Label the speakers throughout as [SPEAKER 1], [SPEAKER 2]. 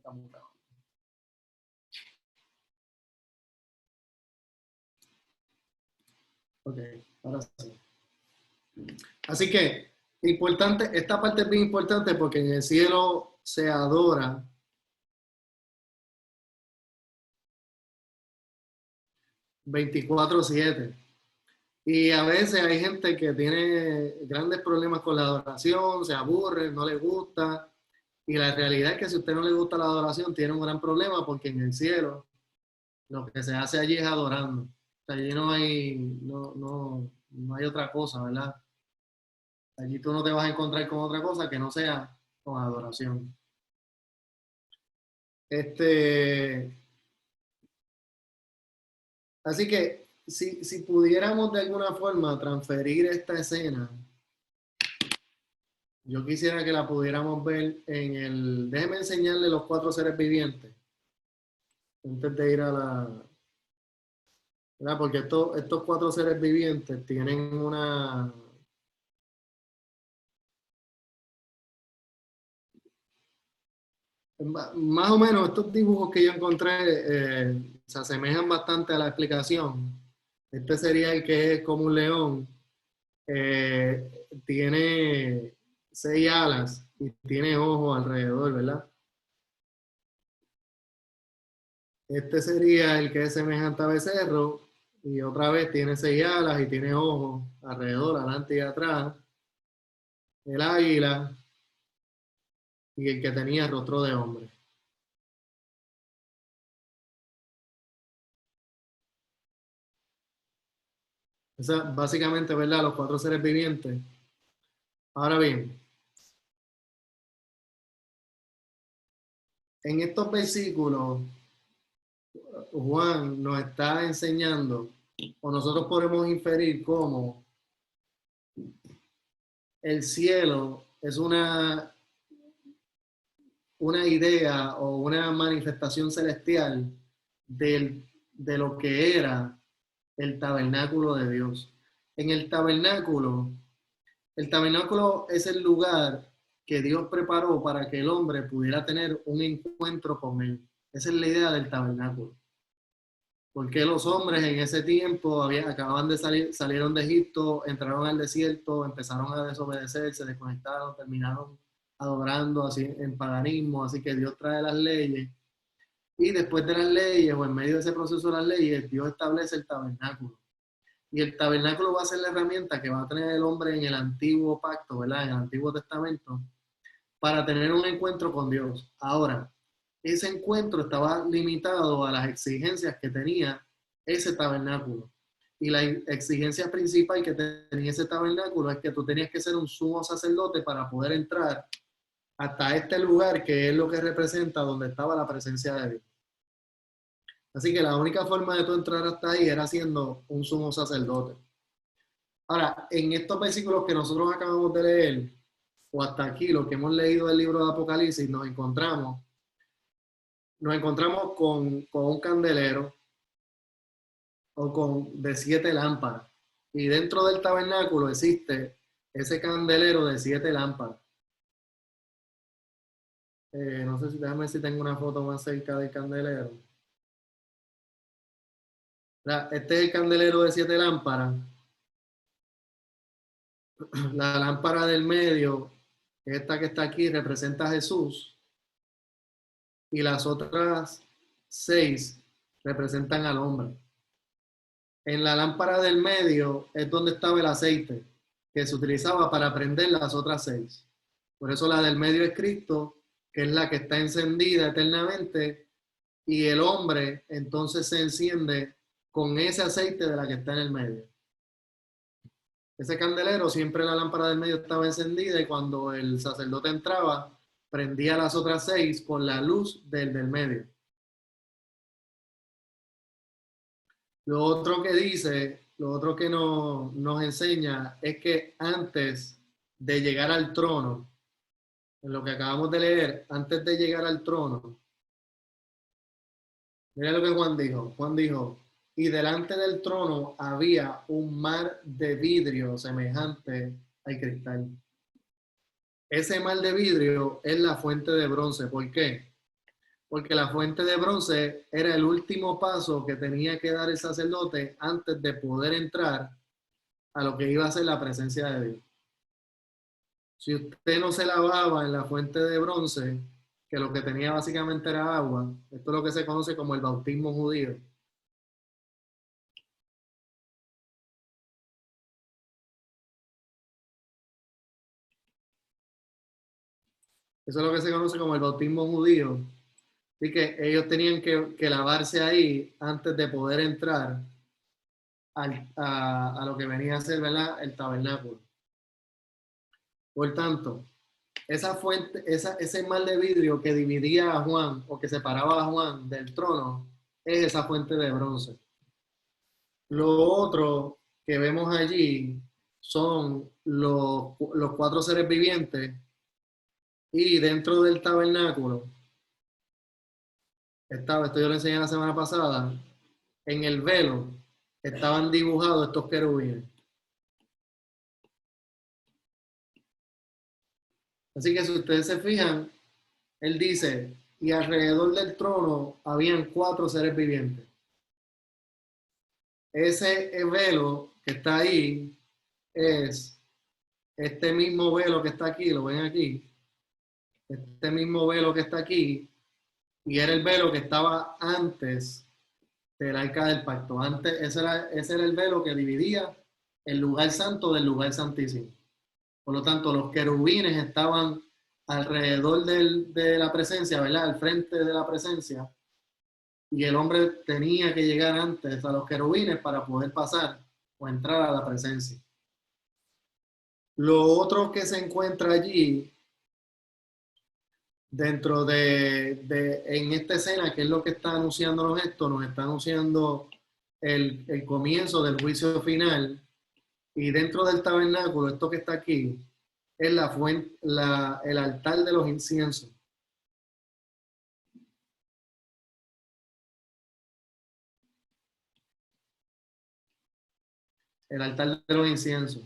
[SPEAKER 1] está mutado. Ok, ahora sí. Así que, importante, esta parte es bien importante porque en el cielo se adora 24/7. Y a veces hay gente que tiene grandes problemas con la adoración, se aburre, no le gusta. Y la realidad es que si a usted no le gusta la adoración, tiene un gran problema porque en el cielo lo que se hace allí es adorando. O sea, allí no hay otra cosa, ¿verdad? Allí tú no te vas a encontrar con otra cosa que no sea con adoración. Así que si pudiéramos de alguna forma transferir esta escena, yo quisiera que la pudiéramos ver en el... Déjeme enseñarle los 4 seres vivientes antes de ir a la... ¿verdad? Porque estos 4 seres vivientes tienen una... Más o menos estos dibujos que yo encontré se asemejan bastante a la explicación. Este sería el que es como un león. Tiene 6 alas y tiene ojos alrededor, ¿verdad? Este sería el que es semejante a becerro y otra vez tiene 6 alas y tiene ojos alrededor, adelante y atrás. El águila y el que tenía rostro de hombre. Esa, básicamente, ¿verdad? Los 4 seres vivientes. Ahora bien, en estos versículos, Juan nos está enseñando, o nosotros podemos inferir cómo el cielo es una idea o una manifestación celestial de lo que era el tabernáculo de Dios. En el tabernáculo es el lugar que Dios preparó para que el hombre pudiera tener un encuentro con él. Esa es la idea del tabernáculo. Porque los hombres en ese tiempo acababan de salieron de Egipto, entraron al desierto, empezaron a desobedecer, se desconectaron, terminaron adorando así en paganismo, así que Dios trae las leyes y después de las leyes o en medio de ese proceso de las leyes, Dios establece el tabernáculo. Y el tabernáculo va a ser la herramienta que va a tener el hombre en el antiguo pacto, ¿verdad? En el Antiguo Testamento, para tener un encuentro con Dios. Ahora, ese encuentro estaba limitado a las exigencias que tenía ese tabernáculo. Y la exigencia principal que tenía ese tabernáculo es que tú tenías que ser un sumo sacerdote para poder entrar hasta este lugar que es lo que representa donde estaba la presencia de Dios. Así que la única forma de tú entrar hasta ahí era siendo un sumo sacerdote. Ahora, en estos versículos que nosotros acabamos de leer, o hasta aquí, lo que hemos leído del libro de Apocalipsis, nos encontramos con un candelero o de 7 lámparas. Y dentro del tabernáculo existe ese candelero de 7 lámparas. No sé déjame ver si tengo una foto más cerca del candelero. Este es el candelero de 7 lámparas. La lámpara del medio, esta que está aquí, representa a Jesús. Y las otras 6 representan al hombre. En la lámpara del medio es donde estaba el aceite que se utilizaba para prender las otras 6. Por eso la del medio es Cristo, que es la que está encendida eternamente, y el hombre entonces se enciende con ese aceite de la que está en el medio. Ese candelero, siempre la lámpara del medio estaba encendida y cuando el sacerdote entraba, prendía las otras 6 con la luz del medio. Lo otro que nos enseña es que antes de llegar al trono, en lo que acabamos de leer, antes de llegar al trono, mira lo que Juan dijo. Juan dijo, y delante del trono había un mar de vidrio semejante al cristal. Ese mar de vidrio es la fuente de bronce. ¿Por qué? porque la fuente de bronce era el último paso que tenía que dar el sacerdote antes de poder entrar a lo que iba a ser la presencia de Dios. Si usted no se lavaba en la fuente de bronce, que lo que tenía básicamente era agua, esto es lo que se conoce como el bautismo judío. Eso es lo que se conoce como el bautismo judío. Así que ellos tenían que lavarse ahí antes de poder entrar a lo que venía a ser, ¿verdad?, el tabernáculo. Por tanto, esa fuente, ese mar de vidrio que dividía a Juan o que separaba a Juan del trono, es esa fuente de bronce. Lo otro que vemos allí son los cuatro seres vivientes y dentro del tabernáculo, esto yo lo enseñé la semana pasada, en el velo estaban dibujados estos querubines. Así que si ustedes se fijan, él dice, y alrededor del trono habían cuatro seres vivientes. Ese velo que está ahí es este mismo velo que está aquí, lo ven aquí, este mismo velo que está aquí, y era el velo que estaba antes del arca del pacto. Antes, ese era el velo que dividía el lugar santo del lugar santísimo. Por lo tanto, los querubines estaban alrededor de la presencia, ¿verdad? Al frente de la presencia, y el hombre tenía que llegar antes a los querubines para poder pasar o entrar a la presencia. Lo otro que se encuentra allí, dentro en esta escena, que es lo que está anunciándonos esto, nos está anunciando el comienzo del juicio final, y dentro del tabernáculo, esto que está aquí, es la fuente, el altar de los inciensos. El altar de los inciensos.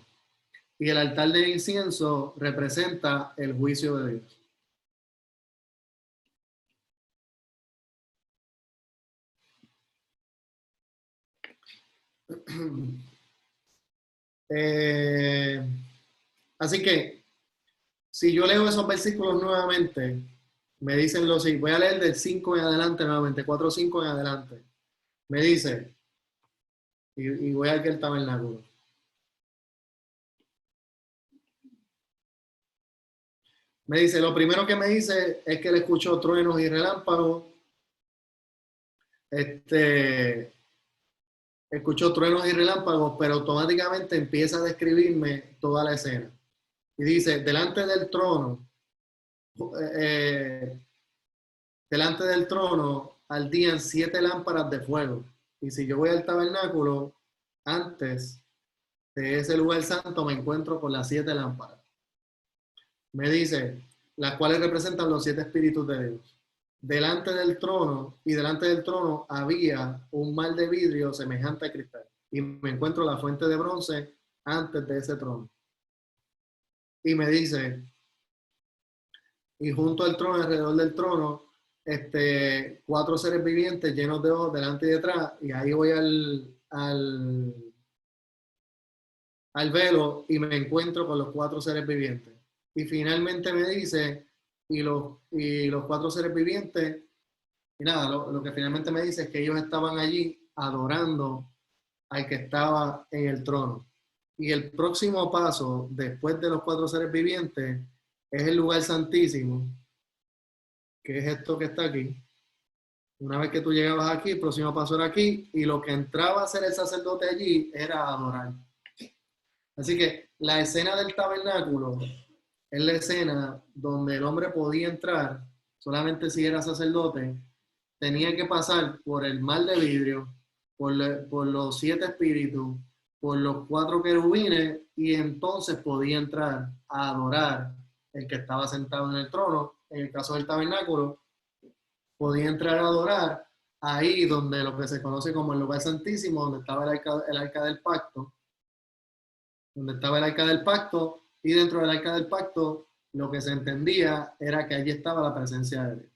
[SPEAKER 1] Y el altar de incienso representa el juicio de Dios. Así que, si yo leo esos versículos nuevamente, me dicen los siguiente. Voy a leer del 5 en adelante nuevamente, 4 5 en adelante. Me dice, y voy a aquel tabernáculo. Me dice, lo primero que me dice es que él escuchó truenos y relámpagos. Escuchó truenos y relámpagos, pero automáticamente empieza a describirme toda la escena. Y dice, eh, delante del trono ardían 7 lámparas de fuego. Y si yo voy al tabernáculo, antes de ese lugar santo me encuentro con las 7 lámparas. Me dice, las cuales representan los 7 espíritus de Dios. Delante del trono, y delante del trono había un mar de vidrio semejante a cristal. Y me encuentro la fuente de bronce antes de ese trono. Y me dice, y junto al trono, alrededor del trono, 4 seres vivientes llenos de ojos delante y detrás, y ahí voy al velo y me encuentro con los 4 seres vivientes. Y finalmente me dice, y los 4 seres vivientes, y nada, lo que finalmente me dice es que ellos estaban allí adorando al que estaba en el trono. Y el próximo paso, después de los 4 seres vivientes, es el lugar santísimo, que es esto que está aquí. Una vez que tú llegabas aquí, el próximo paso era aquí, y lo que entraba a hacer el sacerdote allí era adorar. Así que la escena del tabernáculo es la escena donde el hombre podía entrar solamente si era sacerdote, tenía que pasar por el mar de vidrio, por los 7 espíritus, por los 4 querubines, y entonces podía entrar a adorar el que estaba sentado en el trono. En el caso del tabernáculo, podía entrar a adorar ahí donde lo que se conoce como el lugar santísimo, donde estaba el arca del pacto, y dentro del arca del pacto lo que se entendía era que allí estaba la presencia de Dios.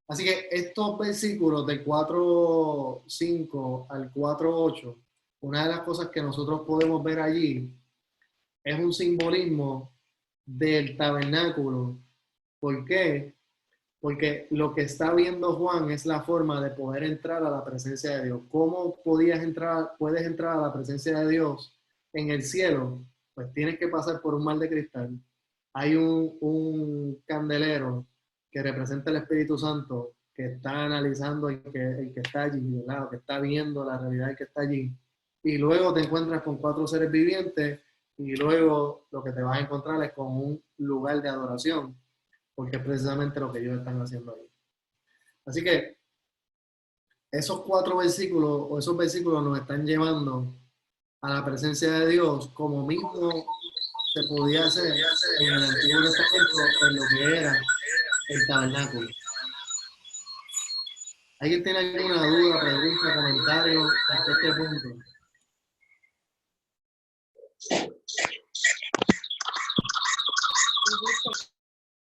[SPEAKER 1] Así que estos versículos del 4:5 al 4:8, una de las cosas que nosotros podemos ver allí es un simbolismo del tabernáculo. ¿Por qué? Porque lo que está viendo Juan es la forma de poder entrar a la presencia de Dios. ¿Cómo puedes entrar a la presencia de Dios en el cielo? Pues tienes que pasar por un mar de cristal. Hay un candelero que representa el Espíritu Santo que está analizando el que está allí, ¿verdad? Que está viendo la realidad del que está allí. Y luego te encuentras con 4 seres vivientes y luego lo que te vas a encontrar es con un lugar de adoración, porque es precisamente lo que ellos están haciendo ahí. Así que esos 4 versículos o esos versículos nos están llevando a la presencia de Dios como mismo se podía hacer en el Antiguo Testamento en lo que era el tabernáculo. ¿Alguien tiene alguna duda, pregunta, comentario hasta este punto?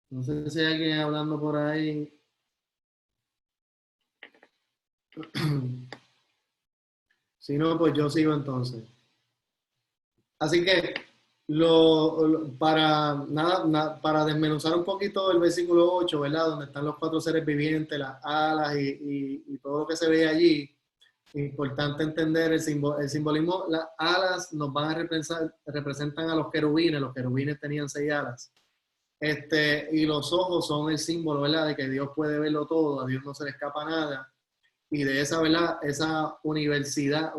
[SPEAKER 1] No sé si hay alguien hablando por ahí. Si no, pues yo sigo entonces. Así que para desmenuzar un poquito el versículo 8, ¿verdad? Donde están los 4 seres vivientes, las alas y todo lo que se ve allí, importante entender el simbolismo. Las alas nos van a representan a los querubines tenían 6 alas. Y los ojos son el símbolo, ¿verdad? De que Dios puede verlo todo, a Dios no se le escapa nada. Y de esa, ¿verdad? Esa universidad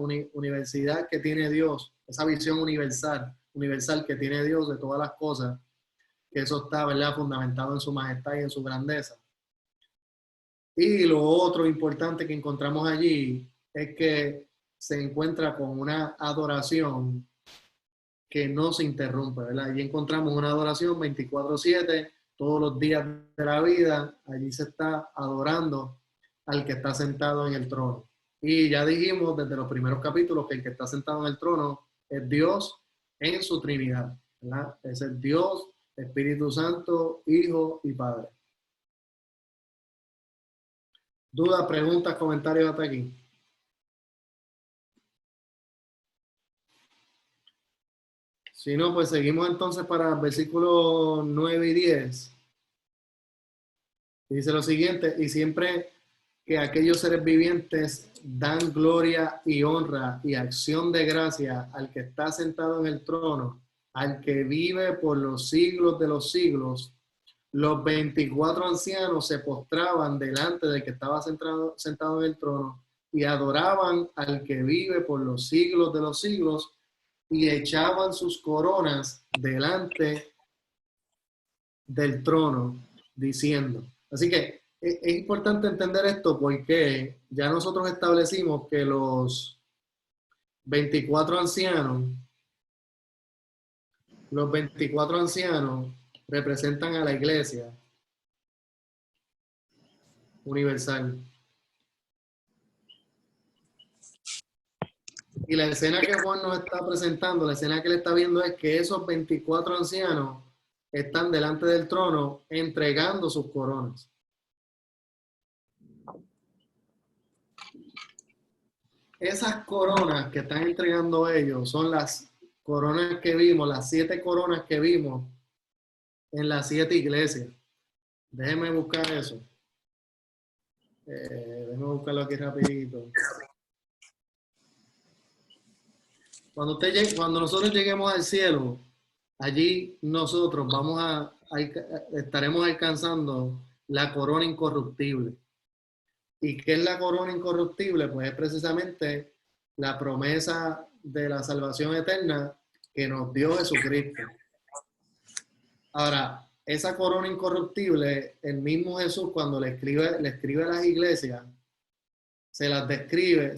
[SPEAKER 1] que tiene Dios, esa visión universal que tiene Dios de todas las cosas, que eso está, ¿verdad? Fundamentado en su majestad y en su grandeza. Y lo otro importante que encontramos allí es que se encuentra con una adoración que no se interrumpe, ¿verdad? Allí encontramos una adoración 24/7, todos los días de la vida, allí se está adorando al que está sentado en el trono. Y ya dijimos desde los primeros capítulos que el que está sentado en el trono es Dios en su Trinidad, ¿verdad? Es el Dios, Espíritu Santo, Hijo y Padre. ¿Dudas, preguntas, comentarios hasta aquí? Si no, pues seguimos entonces para versículos 9 y 10. Dice lo siguiente: y siempre que aquellos seres vivientes dan gloria y honra y acción de gracia al que está sentado en el trono, al que vive por los siglos de los siglos, los 24 ancianos se postraban delante del que estaba sentado en el trono y adoraban al que vive por los siglos de los siglos y echaban sus coronas delante del trono, diciendo. Así que es importante entender esto porque ya nosotros establecimos que los 24 ancianos, los 24 ancianos representan a la iglesia universal. Y la escena que Juan nos está presentando, la escena que él está viendo es que esos 24 ancianos están delante del trono entregando sus coronas. Esas coronas que están entregando ellos son las coronas que vimos, las 7 coronas que vimos en las 7 iglesias. Déjeme buscar eso. Déjeme buscarlo aquí rapidito. Cuando nosotros lleguemos al cielo, allí nosotros estaremos alcanzando la corona incorruptible. ¿Y qué es la corona incorruptible? Pues es precisamente la promesa de la salvación eterna que nos dio Jesucristo. Ahora, esa corona incorruptible, el mismo Jesús cuando le escribe a las iglesias, se la describe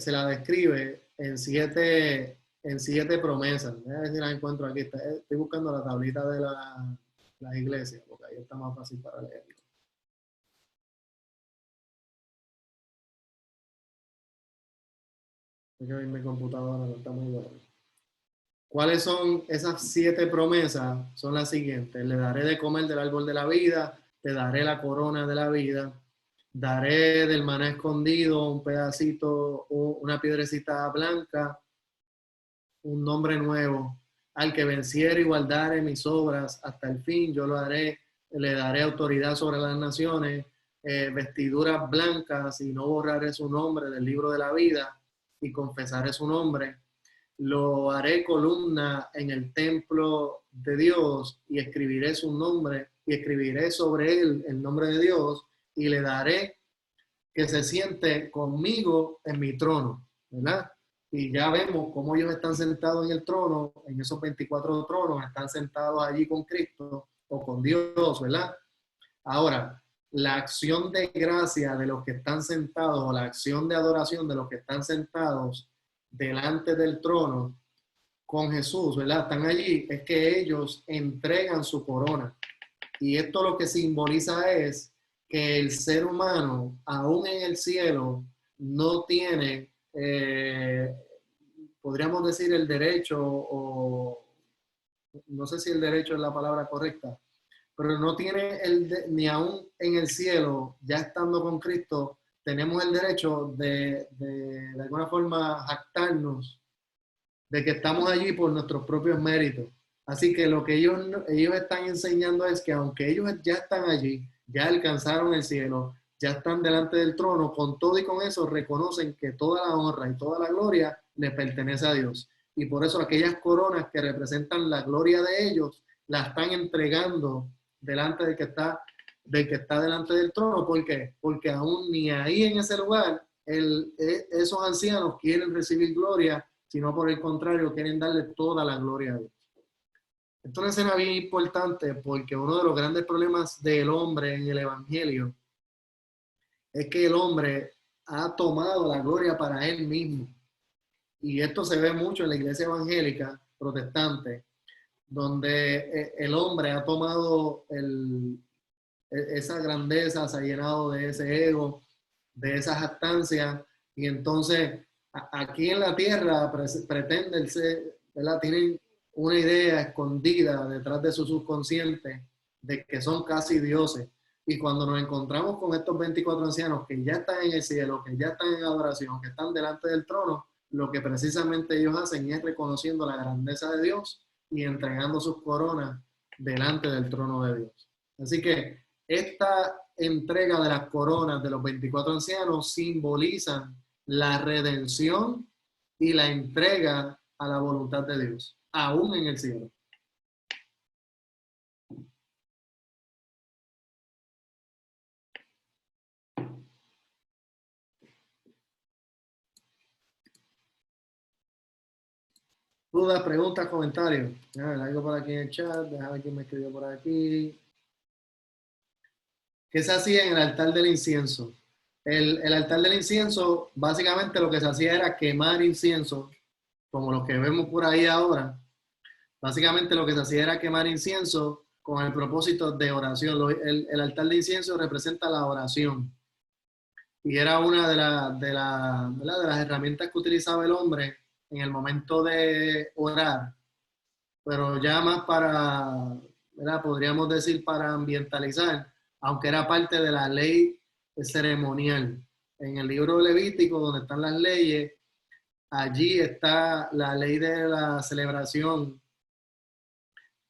[SPEAKER 1] en siete promesas. Voy a ver si las encuentro aquí. Estoy buscando la tablita de las iglesias, porque ahí está más fácil para leerlo. Es que mi computadora no está muy buena. ¿Cuáles son esas 7 promesas? Son las siguientes: le daré de comer del árbol de la vida, te daré la corona de la vida, daré del maná escondido un pedacito, una piedrecita blanca, un nombre nuevo. Al que venciere y guardare mis obras hasta el fin, yo lo haré, le daré autoridad sobre las naciones, vestiduras blancas, y no borraré su nombre del libro de la vida, y confesaré su nombre. Lo haré columna en el templo de Dios, y escribiré su nombre, y escribiré sobre él el nombre de Dios, y le daré que se siente conmigo en mi trono, ¿verdad? Y ya vemos cómo ellos están sentados en el trono, en esos 24 tronos, están sentados allí con Cristo o con Dios, ¿verdad? Ahora, la acción de gracia de los que están sentados, o la acción de adoración de los que están sentados delante del trono con Jesús, ¿verdad? Están allí, es que ellos entregan su corona. Y esto lo que simboliza es que el ser humano, aún en el cielo, no tiene, podríamos decir, el derecho, o no sé si el derecho es la palabra correcta, pero no tiene ni aún en el cielo, ya estando con Cristo, tenemos el derecho de alguna forma jactarnos de que estamos allí por nuestros propios méritos. Así que lo que ellos están enseñando es que aunque ellos ya están allí, ya alcanzaron el cielo, ya están delante del trono, con todo y con eso reconocen que toda la honra y toda la gloria le pertenece a Dios. Y por eso aquellas coronas que representan la gloria de ellos, la están entregando delante del que está delante del trono. ¿Por qué? Porque aún ni ahí en ese lugar esos ancianos quieren recibir gloria, sino por el contrario, quieren darle toda la gloria a Dios. Esto es una escena bien importante, porque uno de los grandes problemas del hombre en el Evangelio es que el hombre ha tomado la gloria para él mismo. Y esto se ve mucho en la iglesia evangélica protestante, donde el hombre ha tomado esa grandeza, se ha llenado de ese ego, de esa jactancia, y entonces aquí en la tierra pretenden ser, ¿verdad? Tienen una idea escondida detrás de su subconsciente de que son casi dioses. Y cuando nos encontramos con estos 24 ancianos que ya están en el cielo, que ya están en adoración, que están delante del trono, lo que precisamente ellos hacen es reconociendo la grandeza de Dios y entregando sus coronas delante del trono de Dios. Así que esta entrega de las coronas de los 24 ancianos simbolizan la redención y la entrega a la voluntad de Dios, aún en el cielo. Dudas, preguntas, comentarios. Algo por aquí en el chat, déjame ver quién me escribió por aquí. ¿Qué se hacía en el altar del incienso? El altar del incienso, básicamente lo que se hacía era quemar incienso, como los que vemos por ahí ahora. Básicamente lo que se hacía era quemar incienso con el propósito de oración. El altar de incienso representa la oración. Y era una de las herramientas que utilizaba el hombre en el momento de orar, pero ya más para, ¿verdad? Podríamos decir para ambientalizar, aunque era parte de la ley ceremonial. En el libro Levítico, donde están las leyes, allí está la ley de la celebración,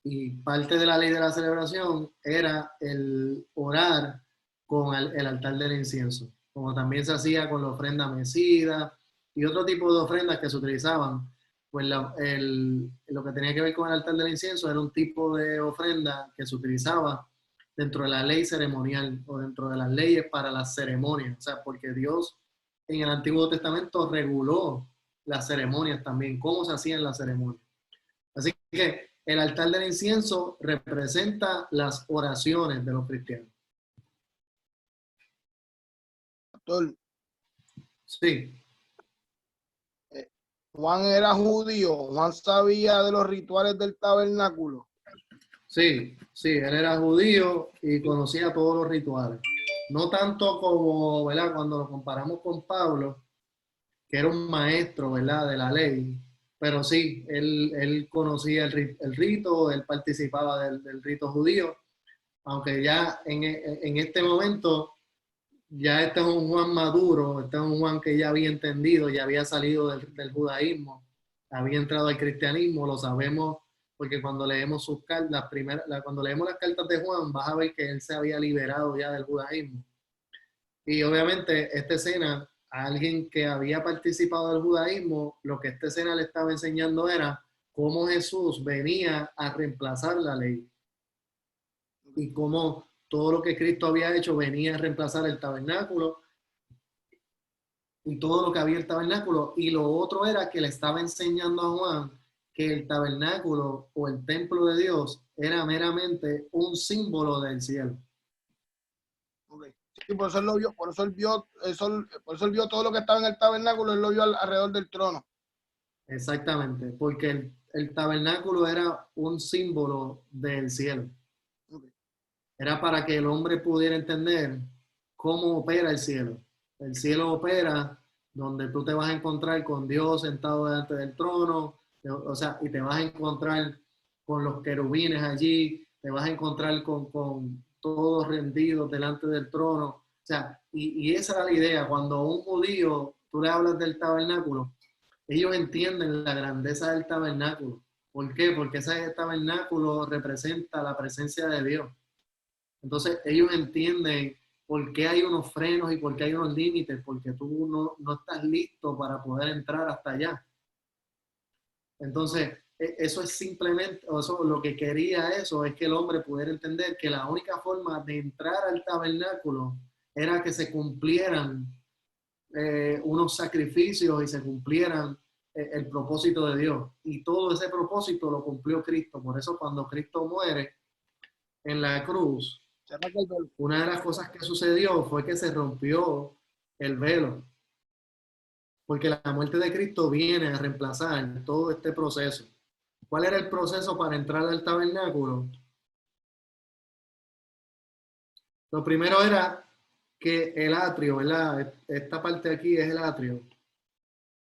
[SPEAKER 1] y parte de la ley de la celebración era el orar con el altar del incienso, como también se hacía con la ofrenda mecida y otro tipo de ofrendas que se utilizaban. Pues lo que tenía que ver con el altar del incienso era un tipo de ofrenda que se utilizaba dentro de la ley ceremonial, o dentro de las leyes para las ceremonias. O sea, porque Dios en el Antiguo Testamento reguló las ceremonias también, cómo se hacían las ceremonias. Así que el altar del incienso representa las oraciones de los cristianos.
[SPEAKER 2] Pastor,
[SPEAKER 1] Sí,
[SPEAKER 2] Juan era judío, Juan sabía de los rituales del tabernáculo.
[SPEAKER 1] sí, él era judío y conocía todos los rituales. No tanto como, ¿verdad? Cuando lo comparamos con Pablo, que era un maestro, ¿verdad? De la ley, pero sí, él conocía el rito, él participaba del rito judío, aunque ya en este momento ya este es un Juan maduro, este es un Juan que ya había entendido, ya había salido del judaísmo, había entrado al cristianismo, lo sabemos porque cuando leemos sus cartas, cuando leemos las cartas de Juan, vas a ver que él se había liberado ya del judaísmo. Y obviamente esta escena, a alguien que había participado del judaísmo, lo que esta escena le estaba enseñando era cómo Jesús venía a reemplazar la ley y cómo todo lo que Cristo había hecho venía a reemplazar el tabernáculo y todo lo que había el tabernáculo. Y lo otro era que le estaba enseñando a Juan que el tabernáculo o el templo de Dios era meramente un símbolo del cielo.
[SPEAKER 2] Okay. Sí, por eso él lo vio, por eso él vio todo lo que estaba en el tabernáculo, él lo vio alrededor del trono.
[SPEAKER 1] Exactamente, porque el tabernáculo era un símbolo del cielo.
[SPEAKER 2] Okay.
[SPEAKER 1] Era para que el hombre pudiera entender cómo opera el cielo. El cielo opera donde tú te vas a encontrar con Dios sentado delante del trono, o sea, y te vas a encontrar con los querubines allí, te vas a encontrar con todos rendidos delante del trono. O sea, y esa era la idea. Cuando a un judío tú le hablas del tabernáculo, ellos entienden la grandeza del tabernáculo. ¿Por qué? Porque ese tabernáculo representa la presencia de Dios. Entonces ellos entienden por qué hay unos frenos y por qué hay unos límites, porque tú no estás listo para poder entrar hasta allá. Entonces, eso es simplemente, eso, lo que quería eso es que el hombre pudiera entender que la única forma de entrar al tabernáculo era que se cumplieran unos sacrificios y se cumplieran el propósito de Dios. Y todo ese propósito lo cumplió Cristo. Por eso cuando Cristo muere en la cruz, una de las cosas que sucedió fue que se rompió el velo, porque la muerte de Cristo viene a reemplazar todo este proceso. ¿Cuál era el proceso para entrar al tabernáculo? Lo primero era que el atrio, ¿verdad? Esta parte aquí es el atrio.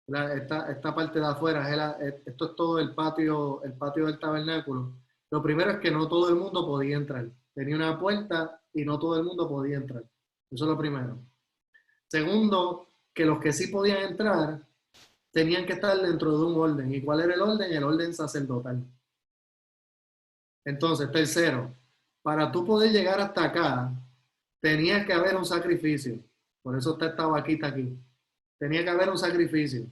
[SPEAKER 1] Esta parte de afuera, esto es todo el patio del tabernáculo. Lo primero es que no todo el mundo podía entrar. Tenía una puerta y no todo el mundo podía entrar. Eso es lo primero. Segundo, que los que sí podían entrar tenían que estar dentro de un orden. ¿Y cuál era el orden? El orden sacerdotal. Entonces, tercero, para tú poder llegar hasta acá, tenía que haber un sacrificio. Por eso está esta vaquita aquí. Tenía que haber un sacrificio.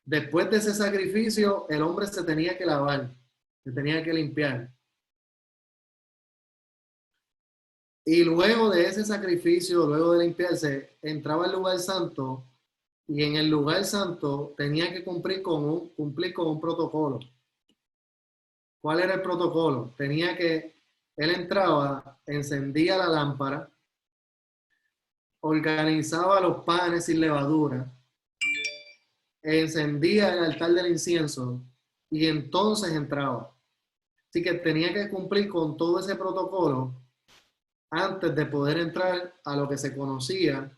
[SPEAKER 1] Después de ese sacrificio, el hombre se tenía que lavar, se tenía que limpiar. Y luego de ese sacrificio, luego de limpiarse, entraba al lugar santo y en el lugar santo tenía que cumplir con un protocolo. ¿Cuál era el protocolo? Él entraba, encendía la lámpara, organizaba los panes sin levadura, encendía el altar del incienso y entonces entraba. Así que tenía que cumplir con todo ese protocolo antes de poder entrar a lo que se conocía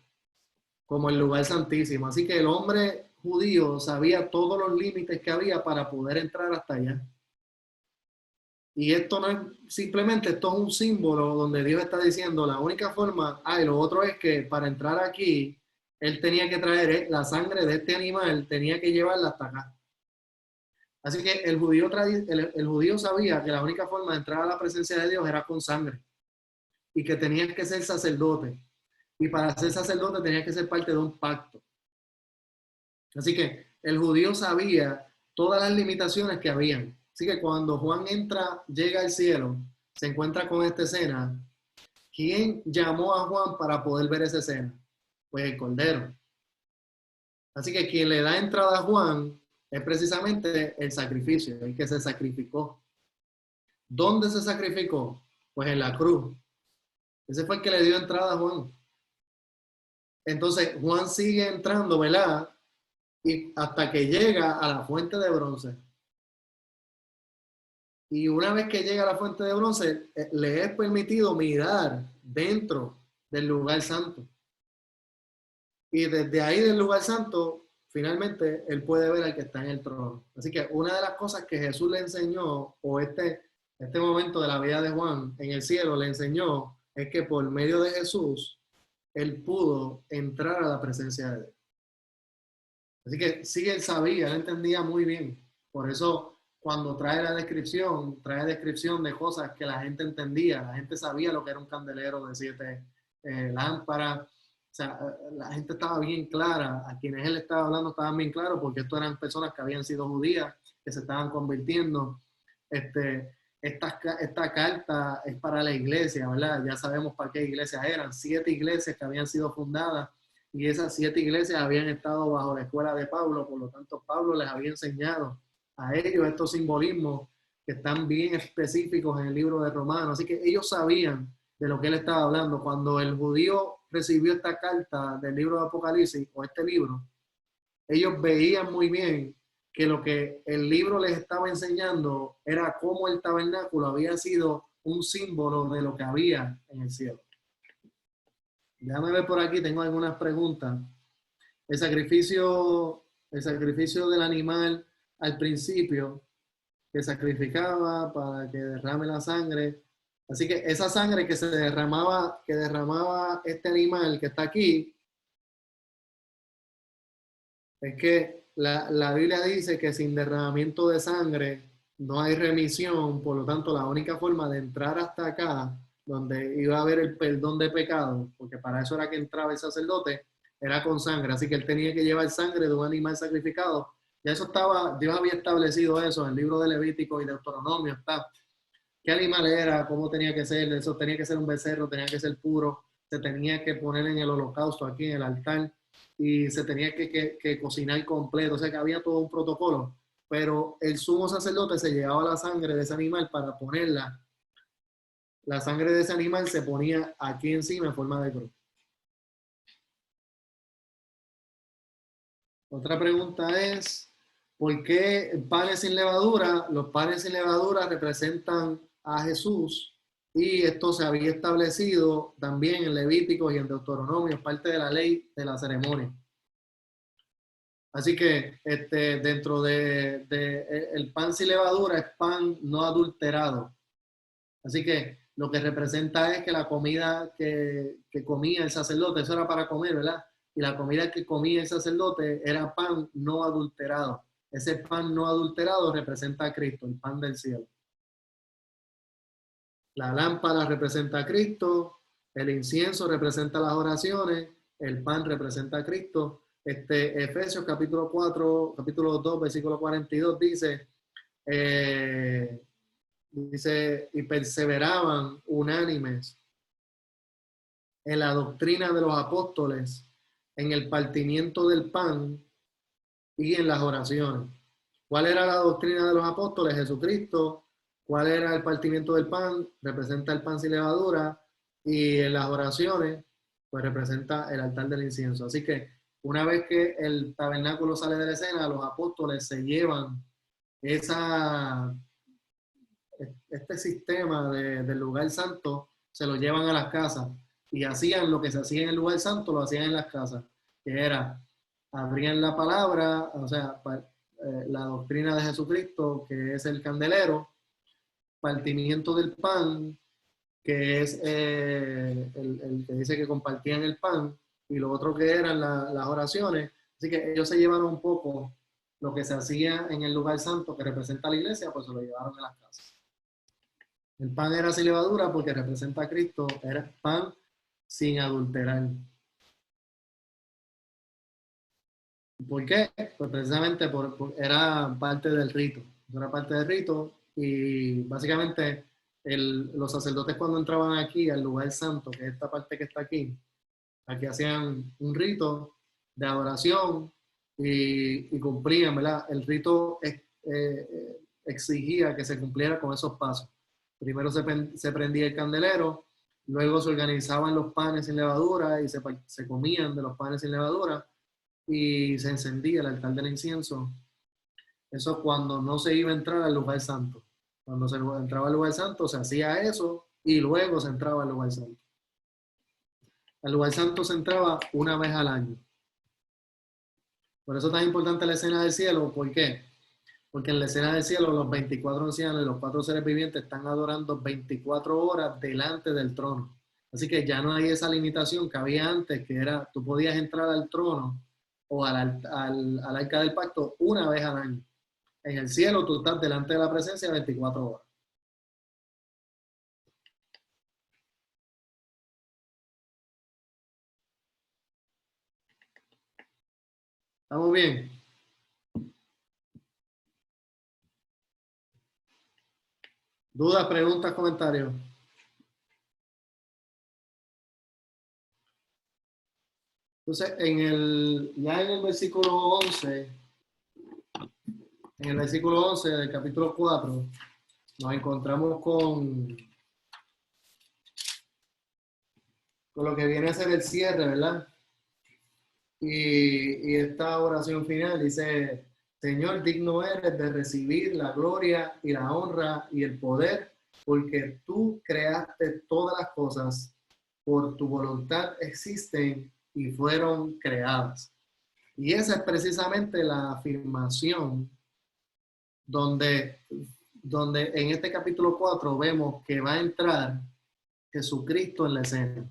[SPEAKER 1] como el lugar santísimo. Así que el hombre judío sabía todos los límites que había para poder entrar hasta allá. Y esto no es simplemente, esto es un símbolo donde Dios está diciendo la única forma, y lo otro es que para entrar aquí, él tenía que traer la sangre de este animal, tenía que llevarla hasta acá. Así que el judío sabía que la única forma de entrar a la presencia de Dios era con sangre y que tenías que ser sacerdote. Y para ser sacerdote tenías que ser parte de un pacto. Así que el judío sabía todas las limitaciones que habían. Así que cuando Juan llega al cielo, se encuentra con esta escena. ¿Quién llamó a Juan para poder ver esa escena? Pues el Cordero. Así que quien le da entrada a Juan es precisamente el sacrificio, el que se sacrificó. ¿Dónde se sacrificó? Pues en la cruz. Ese fue el que le dio entrada a Juan. Entonces Juan sigue entrando, ¿verdad? Y hasta que llega a la fuente de bronce. Y una vez que llega a la fuente de bronce, le es permitido mirar dentro del lugar santo. Y desde ahí del lugar santo, finalmente, él puede ver al que está en el trono. Así que una de las cosas que Jesús le enseñó, o este momento de la vida de Juan en el cielo le enseñó, es que por medio de Jesús, él pudo entrar a la presencia de Dios. Así que sí, él sabía, él entendía muy bien. Por eso, cuando trae descripción de cosas que la gente entendía, la gente sabía lo que era un candelero de 7 lámparas. O sea, la gente estaba bien clara, a quienes él estaba hablando estaban bien claros, porque estos eran personas que habían sido judías, que se estaban convirtiendo. Esta carta es para la iglesia, ¿verdad? Ya sabemos para qué iglesias eran, 7 iglesias que habían sido fundadas, y esas 7 iglesias habían estado bajo la escuela de Pablo, por lo tanto Pablo les había enseñado a ellos estos simbolismos que están bien específicos en el libro de Romanos, así que ellos sabían de lo que él estaba hablando. Cuando el judío recibió esta carta del libro de Apocalipsis, o este libro, ellos veían muy bien que lo que el libro les estaba enseñando era cómo el tabernáculo había sido un símbolo de lo que había en el cielo. Déjame ver por aquí, tengo algunas preguntas. El sacrificio del animal al principio, que sacrificaba para que derrame la sangre. Así que esa sangre que derramaba este animal que está aquí, es que la Biblia dice que sin derramamiento de sangre no hay remisión, por lo tanto la única forma de entrar hasta acá, donde iba a haber el perdón de pecados, porque para eso era que entraba el sacerdote, era con sangre, así que él tenía que llevar sangre de un animal sacrificado. Ya eso estaba, Dios había establecido eso en el libro de Levítico y Deuteronomio, está qué animal era, cómo tenía que ser, eso tenía que ser un becerro, tenía que ser puro, se tenía que poner en el holocausto aquí en el altar y se tenía que cocinar completo, o sea que había todo un protocolo, pero el sumo sacerdote se llevaba la sangre de ese animal para ponerla, la sangre de ese animal se ponía aquí encima en forma de cruz. Otra pregunta es, ¿por qué panes sin levadura? Los panes sin levadura representan a Jesús y esto se había establecido también en Levítico y en Deuteronomio, es parte de la ley de la ceremonia. Así que dentro de el pan sin levadura es pan no adulterado. Así que lo que representa es que la comida que comía el sacerdote, eso era para comer, ¿verdad? Y la comida que comía el sacerdote era pan no adulterado. Ese pan no adulterado representa a Cristo, el pan del cielo. La lámpara representa a Cristo, el incienso representa las oraciones, el pan representa a Cristo. Efesios capítulo 4, capítulo 2, versículo 42 dice, y perseveraban unánimes en la doctrina de los apóstoles, en el partimiento del pan y en las oraciones. ¿Cuál era la doctrina de los apóstoles? Jesucristo. ¿Cuál era el partimiento del pan? Representa el pan sin levadura. Y en las oraciones, pues representa el altar del incienso. Así que una vez que el tabernáculo sale de la escena, los apóstoles se llevan este sistema del lugar santo, se lo llevan a las casas y hacían lo que se hacía en el lugar santo, lo hacían en las casas, que era, abrían la palabra, o sea, la doctrina de Jesucristo, que es el candelero, partimiento del pan, que es el que dice que compartían el pan, y lo otro que eran las oraciones. Así que ellos se llevaron un poco lo que se hacía en el lugar santo, que representa a la iglesia, pues se lo llevaron a las casas. El pan era sin levadura porque representa a Cristo, era pan sin adulterar. ¿Por qué? Pues precisamente era parte del rito. Era parte del rito y básicamente los sacerdotes cuando entraban aquí al lugar santo, que es esta parte que está aquí hacían un rito de adoración y cumplían, ¿verdad? El rito exigía que se cumpliera con esos pasos. Primero se prendía el candelero, luego se organizaban los panes sin levadura y se comían de los panes sin levadura y se encendía el altar del incienso. Eso cuando no se iba a entrar al lugar santo. Cuando se entraba al lugar santo se hacía eso y luego se entraba al lugar santo. Al lugar santo se entraba una vez al año. Por eso es tan importante la escena del cielo. ¿Por qué? Porque en la escena del cielo los 24 ancianos y los 4 seres vivientes están adorando 24 horas delante del trono. Así que ya no hay esa limitación que había antes, que era, tú podías entrar al trono o al arca del pacto una vez al año. En el cielo tú estás delante de la presencia 24 horas. ¿Estamos bien? ¿Dudas, preguntas, comentarios? Entonces, ya en el versículo 11, en el versículo 11 del capítulo 4, nos encontramos con lo que viene a ser el cierre, ¿verdad? Y esta oración final dice, Señor, digno eres de recibir la gloria y la honra y el poder, porque tú creaste todas las cosas, por tu voluntad existen y fueron creadas. Y esa es precisamente la afirmación donde en este capítulo 4 vemos que va a entrar Jesucristo en la escena.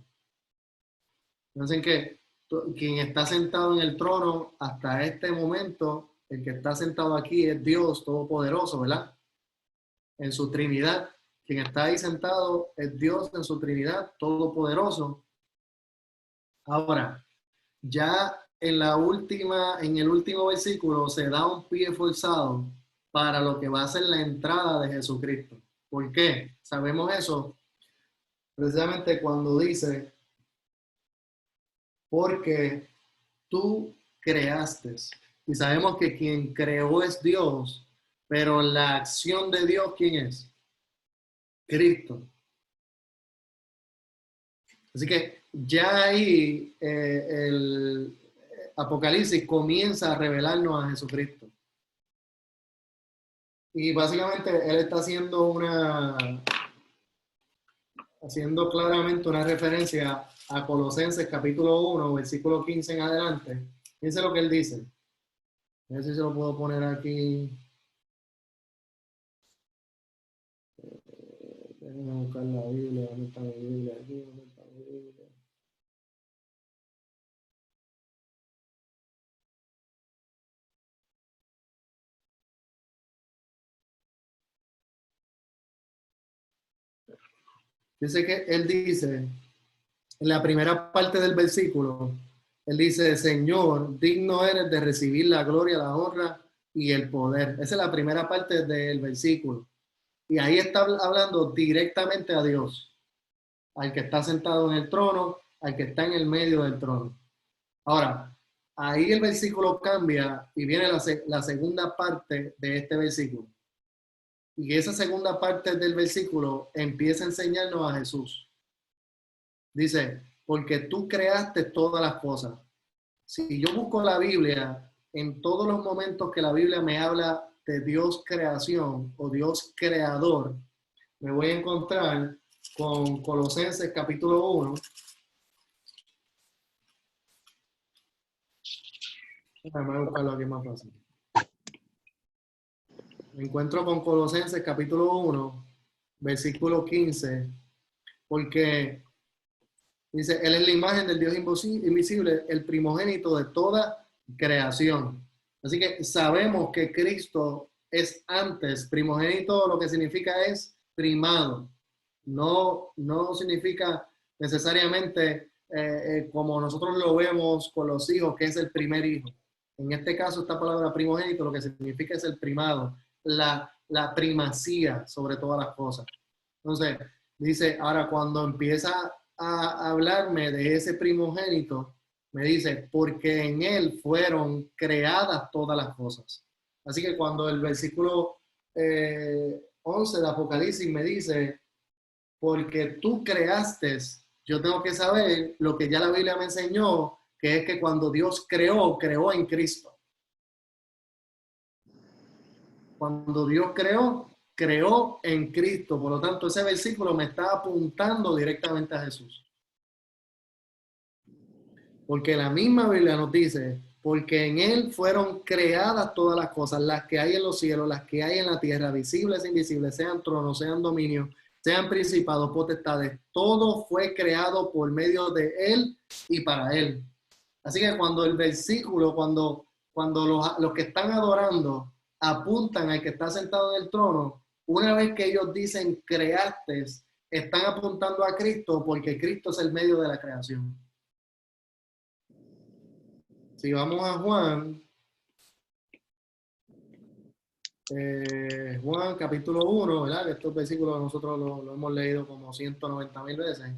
[SPEAKER 1] Entonces, que quien está sentado en el trono hasta este momento, el que está sentado aquí es Dios Todopoderoso, ¿verdad? En su Trinidad. Quien está ahí sentado es Dios en su Trinidad Todopoderoso. Ahora, ya en el último versículo se da un pie forzado para lo que va a ser la entrada de Jesucristo. ¿Por qué? Sabemos eso precisamente cuando dice, porque tú creaste. Y sabemos que quien creó es Dios, pero la acción de Dios, ¿quién es? Cristo. Así que ya ahí el Apocalipsis comienza a revelarnos a Jesucristo. Y básicamente él está haciendo claramente una referencia a Colosenses capítulo 1, versículo 15 en adelante. Fíjense lo que él dice. A ver si se lo puedo poner aquí. Déjenme buscar la Biblia. ¿Dónde está mi Biblia? Aquí, ¿dónde está mi Biblia? Dice que él dice, en la primera parte del versículo, él dice, Señor, digno eres de recibir la gloria, la honra y el poder. Esa es la primera parte del versículo. Y ahí está hablando directamente a Dios, al que está sentado en el trono, al que está en el medio del trono. Ahora, ahí el versículo cambia y viene la segunda parte de este versículo. Y esa segunda parte del versículo empieza a enseñarnos a Jesús. Dice, porque tú creaste todas las cosas. Si yo busco la Biblia, en todos los momentos que la Biblia me habla de Dios creación o Dios creador, me voy a encontrar con Colosenses capítulo 1. Déjame buscarlo aquí más fácil. Me encuentro con Colosenses capítulo 1, versículo 15, porque dice, Él es la imagen del Dios invisible, el primogénito de toda creación. Así que sabemos que Cristo es antes. Primogénito lo que significa es primado. No significa necesariamente como nosotros lo vemos con los hijos, que es el primer hijo. En este caso, esta palabra primogénito lo que significa es el primado, la primacía sobre todas las cosas. Entonces, dice, ahora cuando empieza a hablarme de ese primogénito, me dice, porque en él fueron creadas todas las cosas. Así que cuando el versículo 11 de Apocalipsis me dice, porque tú creaste, yo tengo que saber lo que ya la Biblia me enseñó, que es que cuando Dios creó en Cristo. Cuando Dios creó en Cristo. Por lo tanto, ese versículo me está apuntando directamente a Jesús. Porque la misma Biblia nos dice, porque en Él fueron creadas todas las cosas, las que hay en los cielos, las que hay en la tierra, visibles e invisibles, sean tronos, sean dominios, sean principados, potestades, todo fue creado por medio de Él y para Él. Así que cuando el versículo, cuando los que están adorando apuntan al que está sentado en el trono, una vez que ellos dicen creaste, están apuntando a Cristo porque Cristo es el medio de la creación. Si vamos a Juan, Juan capítulo 1, ¿verdad? Estos versículos nosotros lo hemos leído como 190,000 veces.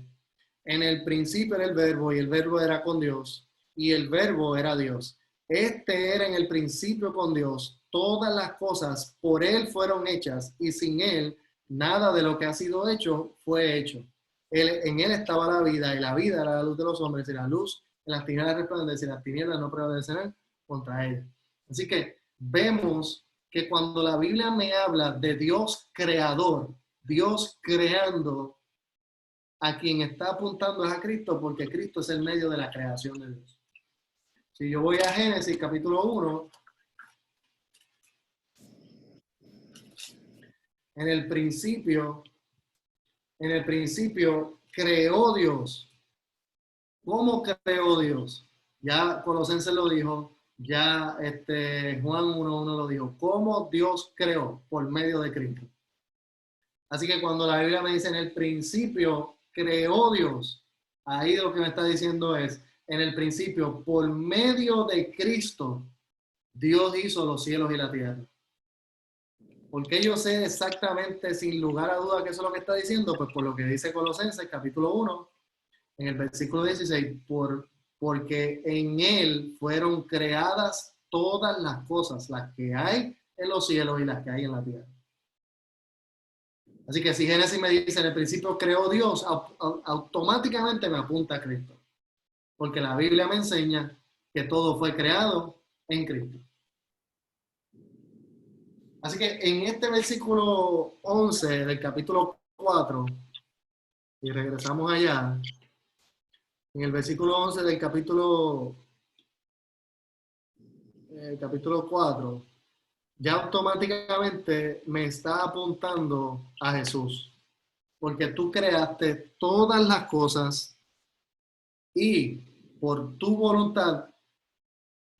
[SPEAKER 1] En el principio era el verbo y el verbo era con Dios y el verbo era Dios. Este era en el principio con Dios. Todas las cosas por Él fueron hechas y sin Él nada de lo que ha sido hecho fue hecho. En Él estaba la vida y la vida era la luz de los hombres y la luz en las tinieblas resplandece y las tinieblas no prevalecerán contra ella. Así que vemos que cuando la Biblia me habla de Dios creador, Dios creando, a quien está apuntando es a Cristo, porque Cristo es el medio de la creación de Dios. Si yo voy a Génesis capítulo 1, en el principio creó Dios. ¿Cómo creó Dios? Ya Colosenses lo dijo, ya Juan 1:1 lo dijo. ¿Cómo Dios creó? Por medio de Cristo. Así que cuando la Biblia me dice en el principio creó Dios, ahí lo que me está diciendo es, en el principio, por medio de Cristo, Dios hizo los cielos y la tierra. Porque yo sé exactamente, sin lugar a duda, que eso es lo que está diciendo, pues por lo que dice Colosenses capítulo 1, en el versículo 16, porque en Él fueron creadas todas las cosas, las que hay en los cielos y las que hay en la tierra. Así que si Génesis me dice, en el principio creó Dios, automáticamente me apunta a Cristo. Porque la Biblia me enseña que todo fue creado en Cristo. Así que en este versículo 11 del capítulo 4, y regresamos allá, en el versículo 11 del capítulo 4, ya automáticamente me está apuntando a Jesús. Porque tú creaste todas las cosas y por tu voluntad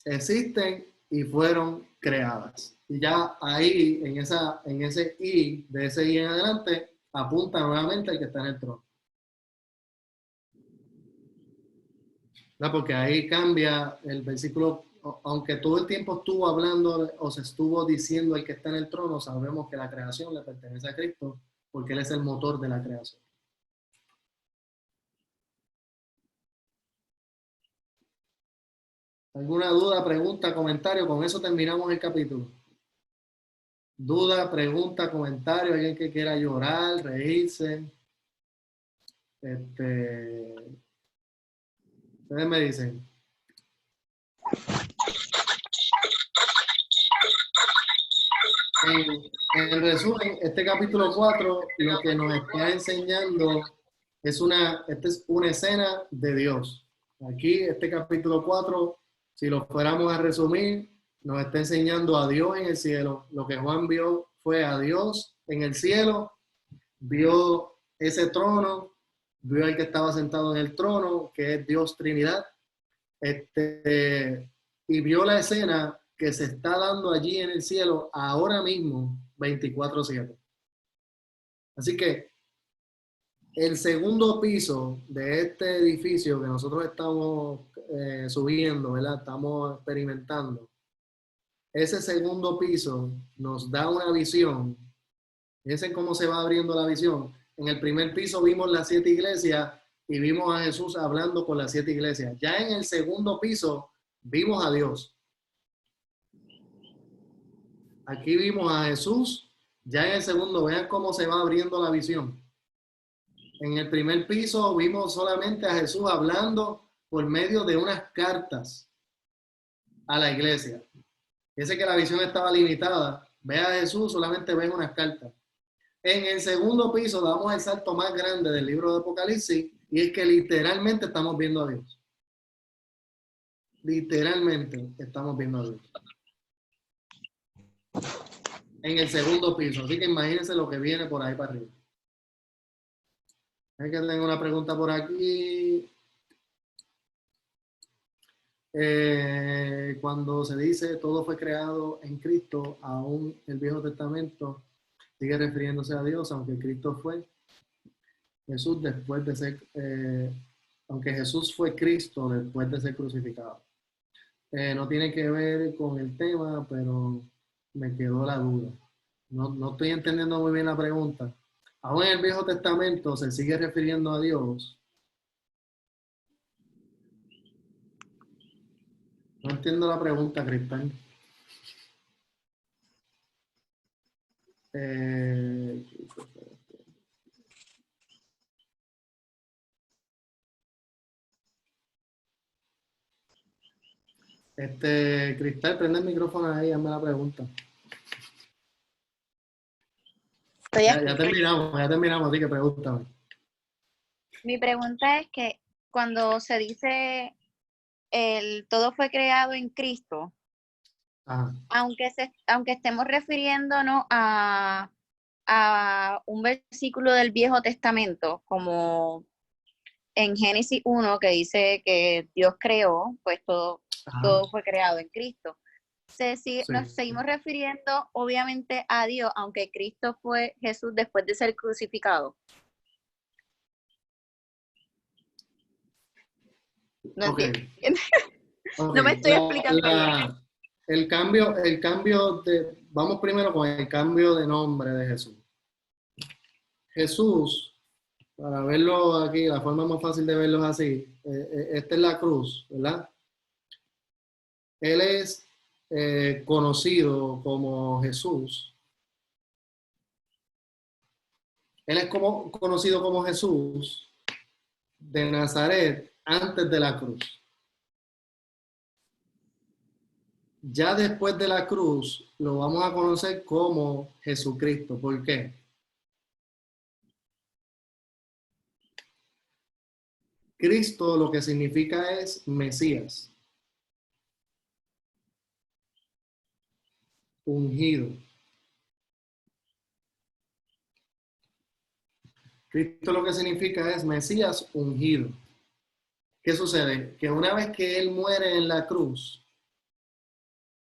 [SPEAKER 1] existen y fueron creadas. Y ya ahí, en ese I, de ese I en adelante, apunta nuevamente al que está en el trono. ¿No? Porque ahí cambia el versículo, aunque todo el tiempo estuvo hablando o se estuvo diciendo el que está en el trono, sabemos que la creación le pertenece a Cristo, porque Él es el motor de la creación. ¿Alguna duda, pregunta, comentario? Con eso terminamos el capítulo. Duda, pregunta, comentario, alguien que quiera llorar, reírse. Ustedes me dicen. En resumen, este capítulo 4 lo que nos está enseñando es una escena de Dios. Aquí, este capítulo 4, si lo fuéramos a resumir, nos está enseñando a Dios en el cielo. Lo que Juan vio fue a Dios en el cielo, vio ese trono, vio al que estaba sentado en el trono, que es Dios Trinidad, y vio la escena que se está dando allí en el cielo ahora mismo, 24/7. Así que el segundo piso de este edificio que nosotros estamos subiendo, ¿verdad? Estamos experimentando. Ese segundo piso nos da una visión. Fíjense cómo se va abriendo la visión. En el primer piso vimos las 7 iglesias y vimos a Jesús hablando con las 7 iglesias. Ya en el segundo piso vimos a Dios. Aquí vimos a Jesús. Ya en el segundo, vean cómo se va abriendo la visión. En el primer piso vimos solamente a Jesús hablando por medio de unas cartas a la iglesia. Fíjense que la visión estaba limitada. Ve a Jesús, solamente ven unas cartas. En el segundo piso damos el salto más grande del libro de Apocalipsis y es que literalmente estamos viendo a Dios. Literalmente estamos viendo a Dios. En el segundo piso. Así que imagínense lo que viene por ahí para arriba. Es que tengo una pregunta por aquí. Cuando se dice todo fue creado en Cristo, aún el Viejo Testamento sigue refiriéndose a Dios, aunque Cristo fue Jesús después de ser, aunque Jesús fue Cristo después de ser crucificado. No tiene que ver con el tema, pero me quedó la duda. No estoy entendiendo muy bien la pregunta. Aún en el Viejo Testamento se sigue refiriendo a Dios. No entiendo la pregunta, Cristian. Eh, Cristal, prende el micrófono ahí, hazme la pregunta. Ya terminamos, así que pregúntame.
[SPEAKER 3] Mi pregunta es que cuando se dice todo fue creado en Cristo,
[SPEAKER 1] Ajá.
[SPEAKER 3] aunque estemos refiriéndonos a un versículo del Viejo Testamento, como en Génesis 1, que dice que Dios creó, pues todo fue creado en Cristo. Nos seguimos refiriendo obviamente a Dios, aunque Cristo fue Jesús después de ser crucificado. No entiendo. No me estoy explicando bien.
[SPEAKER 1] El cambio vamos primero con el cambio de nombre de Jesús. Jesús, para verlo aquí, la forma más fácil de verlo es así. Esta es la cruz, ¿verdad? Él es conocido como Jesús. Él es conocido como Jesús de Nazaret antes de la cruz. Ya después de la cruz lo vamos a conocer como Jesucristo. ¿Por qué? Cristo lo que significa es Mesías, ungido. Cristo lo que significa es Mesías ungido. ¿Qué sucede? Que una vez que Él muere en la cruz,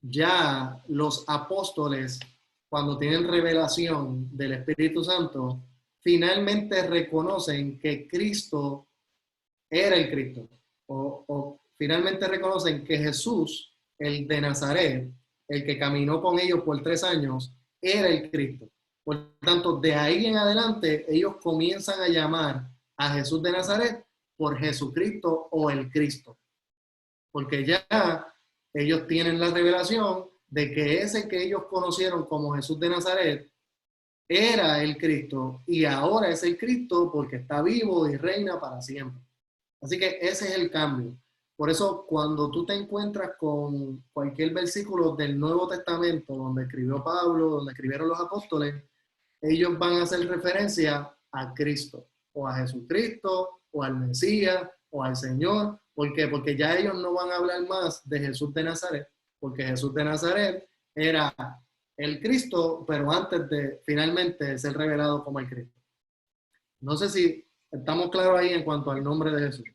[SPEAKER 1] ya los apóstoles, cuando tienen revelación del Espíritu Santo, finalmente reconocen que Cristo era el Cristo. O finalmente reconocen que Jesús, el de Nazaret, el que caminó con ellos por 3 años, era el Cristo. Por tanto, de ahí en adelante, ellos comienzan a llamar a Jesús de Nazaret por Jesucristo o el Cristo. Porque ya ellos tienen la revelación de que ese que ellos conocieron como Jesús de Nazaret era el Cristo y ahora es el Cristo porque está vivo y reina para siempre. Así que ese es el cambio. Por eso, cuando tú te encuentras con cualquier versículo del Nuevo Testamento, donde escribió Pablo, donde escribieron los apóstoles, ellos van a hacer referencia a Cristo, o a Jesucristo, o al Mesías, o al Señor. ¿Por qué? Porque ya ellos no van a hablar más de Jesús de Nazaret, porque Jesús de Nazaret era el Cristo, pero antes de finalmente ser revelado como el Cristo. No sé si estamos claros ahí en cuanto al nombre de Jesús.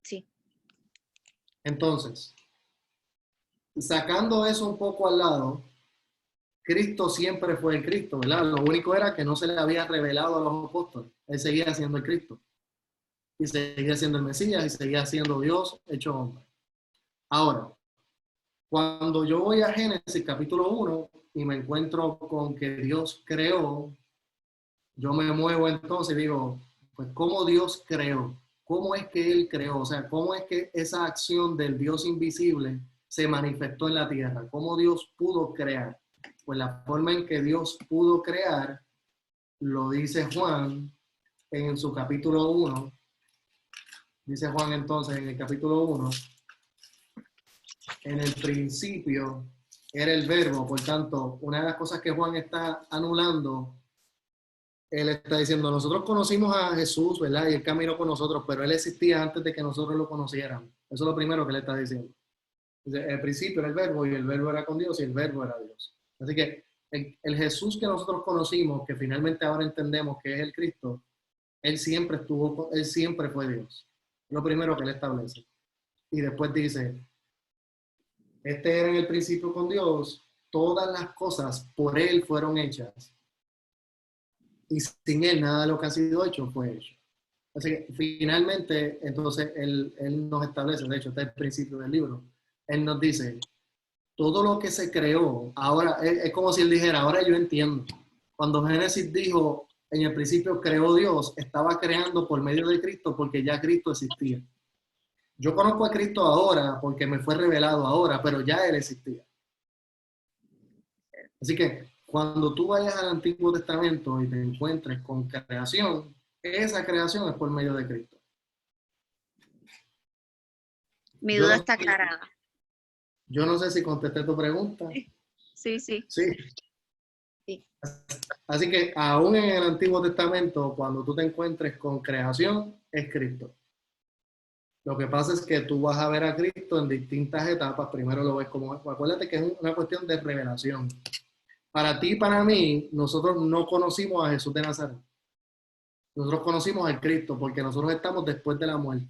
[SPEAKER 3] Sí.
[SPEAKER 1] Entonces, sacando eso un poco al lado, Cristo siempre fue el Cristo, ¿verdad? Lo único era que no se le había revelado a los apóstoles. Él seguía siendo el Cristo. Y seguía siendo el Mesías y seguía siendo Dios hecho hombre. Ahora, cuando yo voy a Génesis capítulo 1 y me encuentro con que Dios creó, yo me muevo entonces y digo, pues ¿cómo Dios creó? ¿Cómo es que Él creó? O sea, ¿cómo es que esa acción del Dios invisible se manifestó en la tierra? ¿Cómo Dios pudo crear? Pues la forma en que Dios pudo crear, lo dice Juan en su capítulo 1. Dice Juan entonces en el capítulo 1, en el principio era el verbo. Por tanto, una de las cosas que Juan está anulando, él está diciendo, nosotros conocimos a Jesús, ¿verdad? Y él caminó con nosotros, pero él existía antes de que nosotros lo conociéramos. Eso es lo primero que él está diciendo. Dice, el principio era el verbo y el verbo era con Dios y el verbo era Dios. Así que el Jesús que nosotros conocimos, que finalmente ahora entendemos que es el Cristo, Él siempre él siempre fue Dios. Lo primero que él establece. Y después dice, este era en el principio con Dios, todas las cosas por él fueron hechas. Y sin él nada de lo que ha sido hecho fue hecho. Así que finalmente, entonces, él nos establece, de hecho, este es el principio del libro, él nos dice, todo lo que se creó, ahora, es como si él dijera, ahora yo entiendo. Cuando Génesis dijo, en el principio creó Dios, estaba creando por medio de Cristo porque ya Cristo existía. Yo conozco a Cristo ahora porque me fue revelado ahora, pero ya Él existía. Así que cuando tú vayas al Antiguo Testamento y te encuentres con creación, esa creación es por medio de Cristo.
[SPEAKER 3] Mi duda está aclarada.
[SPEAKER 1] Yo no sé si contesté tu pregunta.
[SPEAKER 3] Sí, sí.
[SPEAKER 1] Sí.
[SPEAKER 3] Sí.
[SPEAKER 1] Así que aún en el Antiguo Testamento, cuando tú te encuentres con creación, es Cristo. Lo que pasa es que tú vas a ver a Cristo en distintas etapas. Primero lo ves como, acuérdate que es una cuestión de revelación. Para ti y para mí, nosotros no conocimos a Jesús de Nazaret. Nosotros conocimos al Cristo porque nosotros estamos después de la muerte.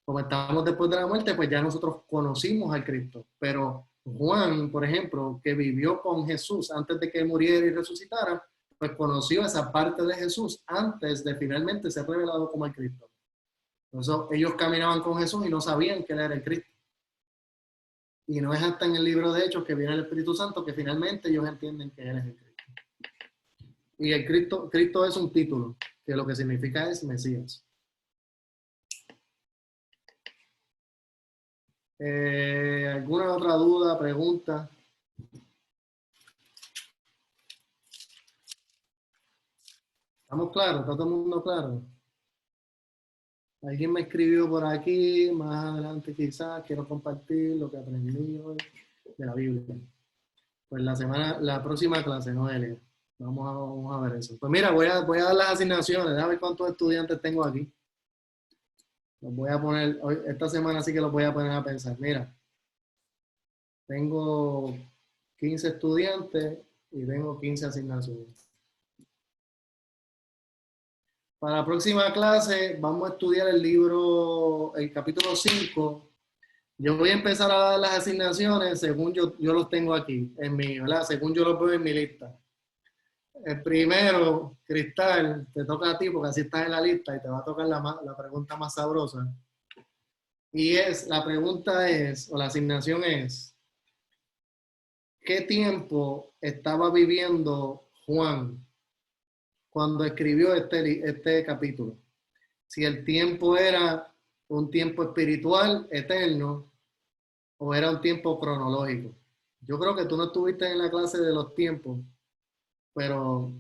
[SPEAKER 1] Como estamos después de la muerte, pues ya nosotros conocimos al Cristo. Pero Juan, por ejemplo, que vivió con Jesús antes de que muriera y resucitara, pues conoció esa parte de Jesús antes de finalmente ser revelado como el Cristo. Entonces, ellos caminaban con Jesús y no sabían que él era el Cristo. Y no es hasta en el libro de Hechos que viene el Espíritu Santo que finalmente ellos entienden que él es el Cristo. Y el Cristo es un título, que lo que significa es Mesías. ¿Alguna otra duda, pregunta? ¿Estamos claros? ¿Está todo el mundo claro? Alguien me escribió por aquí, más adelante quizás, quiero compartir lo que aprendí hoy de la Biblia. Pues la próxima clase, Noelia. Vamos a ver eso. Pues mira, voy a dar las asignaciones, a ver cuántos estudiantes tengo aquí. Los voy a poner, esta semana sí que los voy a poner a pensar. Mira, tengo 15 estudiantes y tengo 15 asignaciones. Para la próxima clase vamos a estudiar el libro, el capítulo 5. Yo voy a empezar a dar las asignaciones según yo los tengo aquí, ¿verdad? Según yo los veo en mi lista. El primero, Cristal, te toca a ti porque así estás en la lista y te va a tocar la pregunta más sabrosa. Y la pregunta es, o la asignación es, ¿qué tiempo estaba viviendo Juan cuando escribió este capítulo? Si el tiempo era un tiempo espiritual, eterno, o era un tiempo cronológico. Yo creo que tú no estuviste en la clase de los tiempos, pero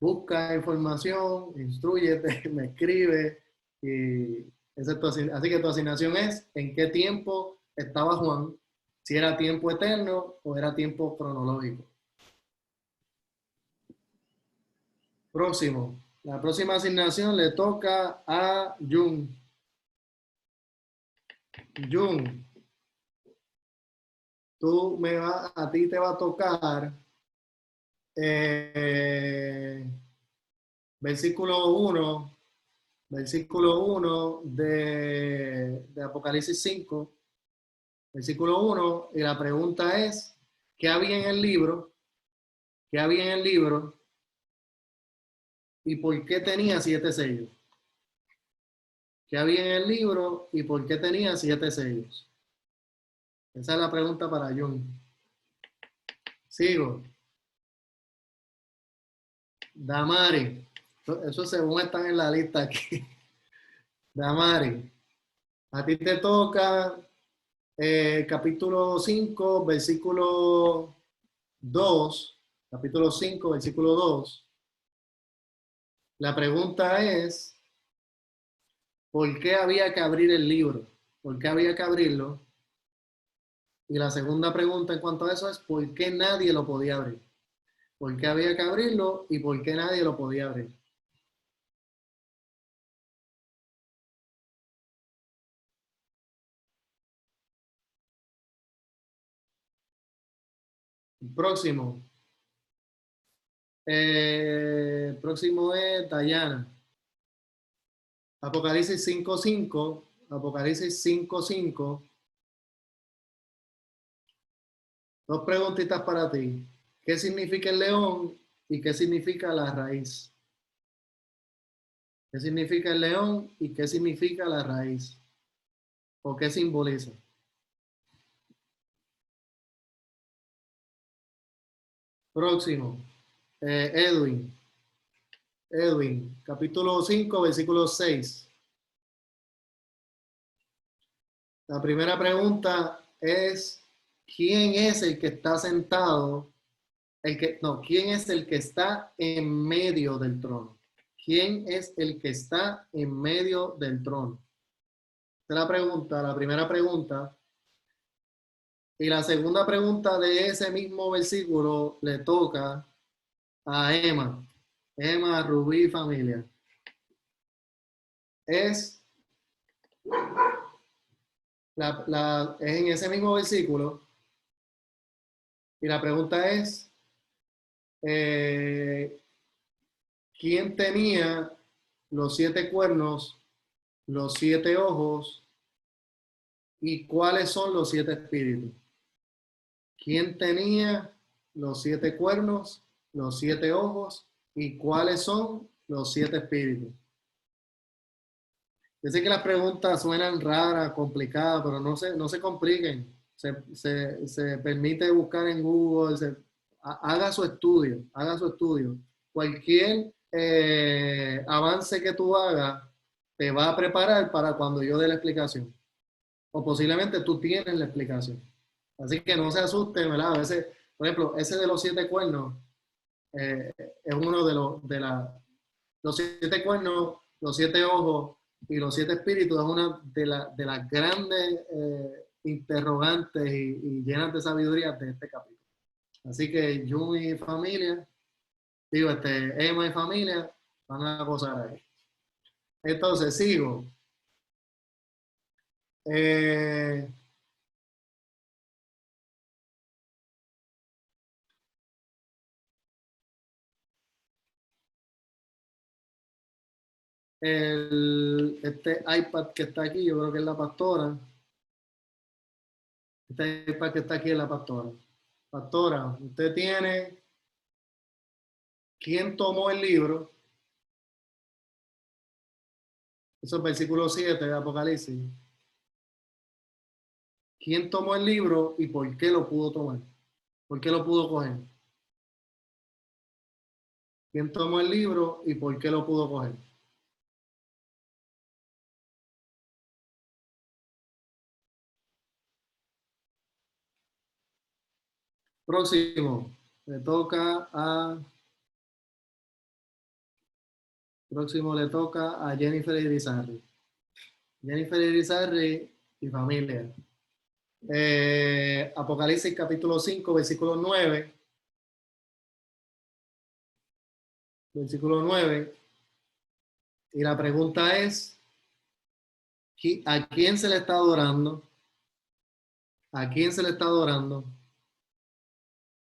[SPEAKER 1] busca información, instrúyete, me escribe, y así que tu asignación es en qué tiempo estaba Juan, si era tiempo eterno o era tiempo cronológico. Próximo. La próxima asignación le toca a Jun. Jun, a ti te va a tocar versículo 1 de Apocalipsis 5, versículo 1, y la pregunta es, ¿qué había en el libro? ¿Qué había en el libro? ¿Y por qué tenía 7 sellos? ¿Qué había en el libro? ¿Y por qué tenía 7 sellos? Esa es la pregunta para John. Sigo. Damari. Eso según están en la lista aquí. Damari. A ti te toca capítulo 5, versículo 2. Capítulo 5, versículo 2. La pregunta es, ¿por qué había que abrir el libro? ¿Por qué había que abrirlo? Y la segunda pregunta en cuanto a eso es, ¿por qué nadie lo podía abrir? ¿Por qué había que abrirlo y por qué nadie lo podía abrir? Próximo. Próximo es Dayana. Apocalipsis 5:5. Apocalipsis 5:5. Dos preguntitas para ti. ¿Qué significa el león y qué significa la raíz? ¿Qué significa el león y qué significa la raíz? ¿O qué simboliza? Próximo. Edwin. Edwin, capítulo 5, versículo 6. La primera pregunta es, ¿quién es el que está sentado? ¿Quién es el que está en medio del trono? ¿Quién es el que está en medio del trono? Esa es la pregunta, la primera pregunta. Y la segunda pregunta de ese mismo versículo le toca a Emma. Emma, Rubí, familia. Es en ese mismo versículo. Y la pregunta es, ¿quién tenía los 7 cuernos, los 7 ojos y cuáles son los 7 espíritus? ¿Quién tenía los 7 cuernos, los 7 ojos y cuáles son los 7 espíritus? Yo sé que las preguntas suenan raras, complicadas, pero no se compliquen. Se permite buscar en Google, haga su estudio, haga su estudio. Cualquier avance que tú hagas te va a preparar para cuando yo dé la explicación. O posiblemente tú tienes la explicación. Así que no se asusten, ¿verdad? A veces, por ejemplo, ese de los 7 cuernos es uno los 7 cuernos, los 7 ojos y los 7 espíritus es una de las grandes interrogantes y llenas de sabiduría de este capítulo. Así que yo y familia, Emma y familia van a gozar ahí. Entonces, sigo. Este iPad que está aquí, yo creo que es la pastora. Este iPad que está aquí es la pastora. Pastora, usted tiene ¿quién tomó el libro? Eso es versículo 7 de Apocalipsis. ¿Quién tomó el libro y por qué lo pudo tomar? ¿Por qué lo pudo coger? ¿Quién tomó el libro y por qué lo pudo coger? Próximo. Próximo le toca a Jennifer Irizarry. Jennifer Irizarry y familia. Apocalipsis capítulo 5, versículo 9. Versículo 9. Y la pregunta es, ¿a quién se le está adorando? ¿A quién se le está adorando?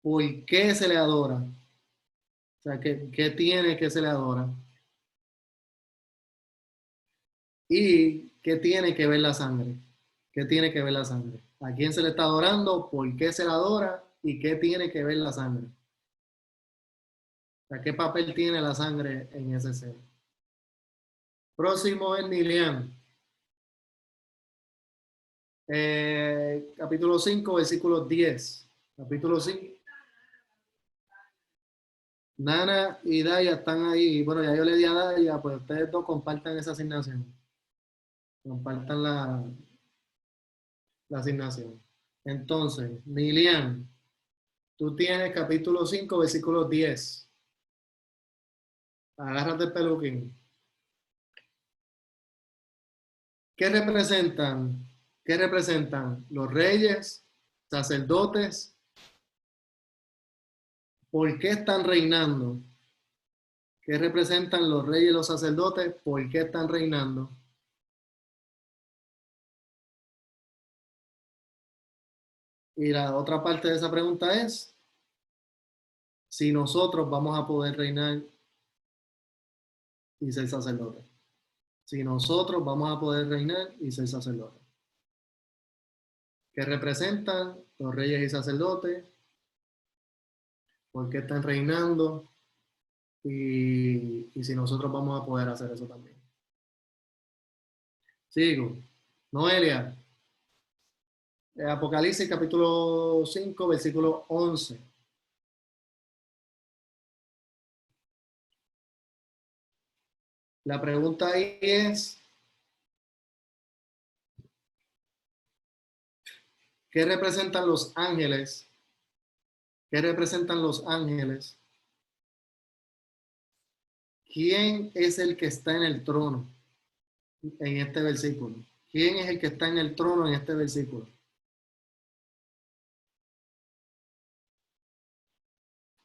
[SPEAKER 1] ¿Por qué se le adora? O sea, ¿qué tiene que se le adora? ¿Y qué tiene que ver la sangre? ¿Qué tiene que ver la sangre? ¿A quién se le está adorando? ¿Por qué se le adora? ¿Y qué tiene que ver la sangre? O sea, ¿qué papel tiene la sangre en ese ser? Próximo es Nilian. Capítulo 5, versículo 10. Capítulo 5. Nana y Daya están ahí. Bueno, ya yo le di a Daya, pues ustedes dos compartan esa asignación. Compartan la asignación. Entonces, Nilian, tú tienes capítulo 5, versículo 10. Agárrate el peluquín. ¿Qué representan? ¿Qué representan? Los reyes, sacerdotes. ¿Por qué están reinando? ¿Qué representan los reyes y los sacerdotes? ¿Por qué están reinando? Y la otra parte de esa pregunta es si nosotros vamos a poder reinar y ser sacerdotes. si nosotros vamos a poder reinar y ser sacerdotes. ¿Qué representan los reyes y sacerdotes? ¿Por qué están reinando? Y si nosotros vamos a poder hacer eso también. Sigo. Noelia. Apocalipsis capítulo 5, versículo 11. La pregunta ahí es, ¿qué representan los ángeles? ¿Qué representan los ángeles? ¿Quién es el que está en el trono en este versículo? ¿Quién es el que está en el trono en este versículo?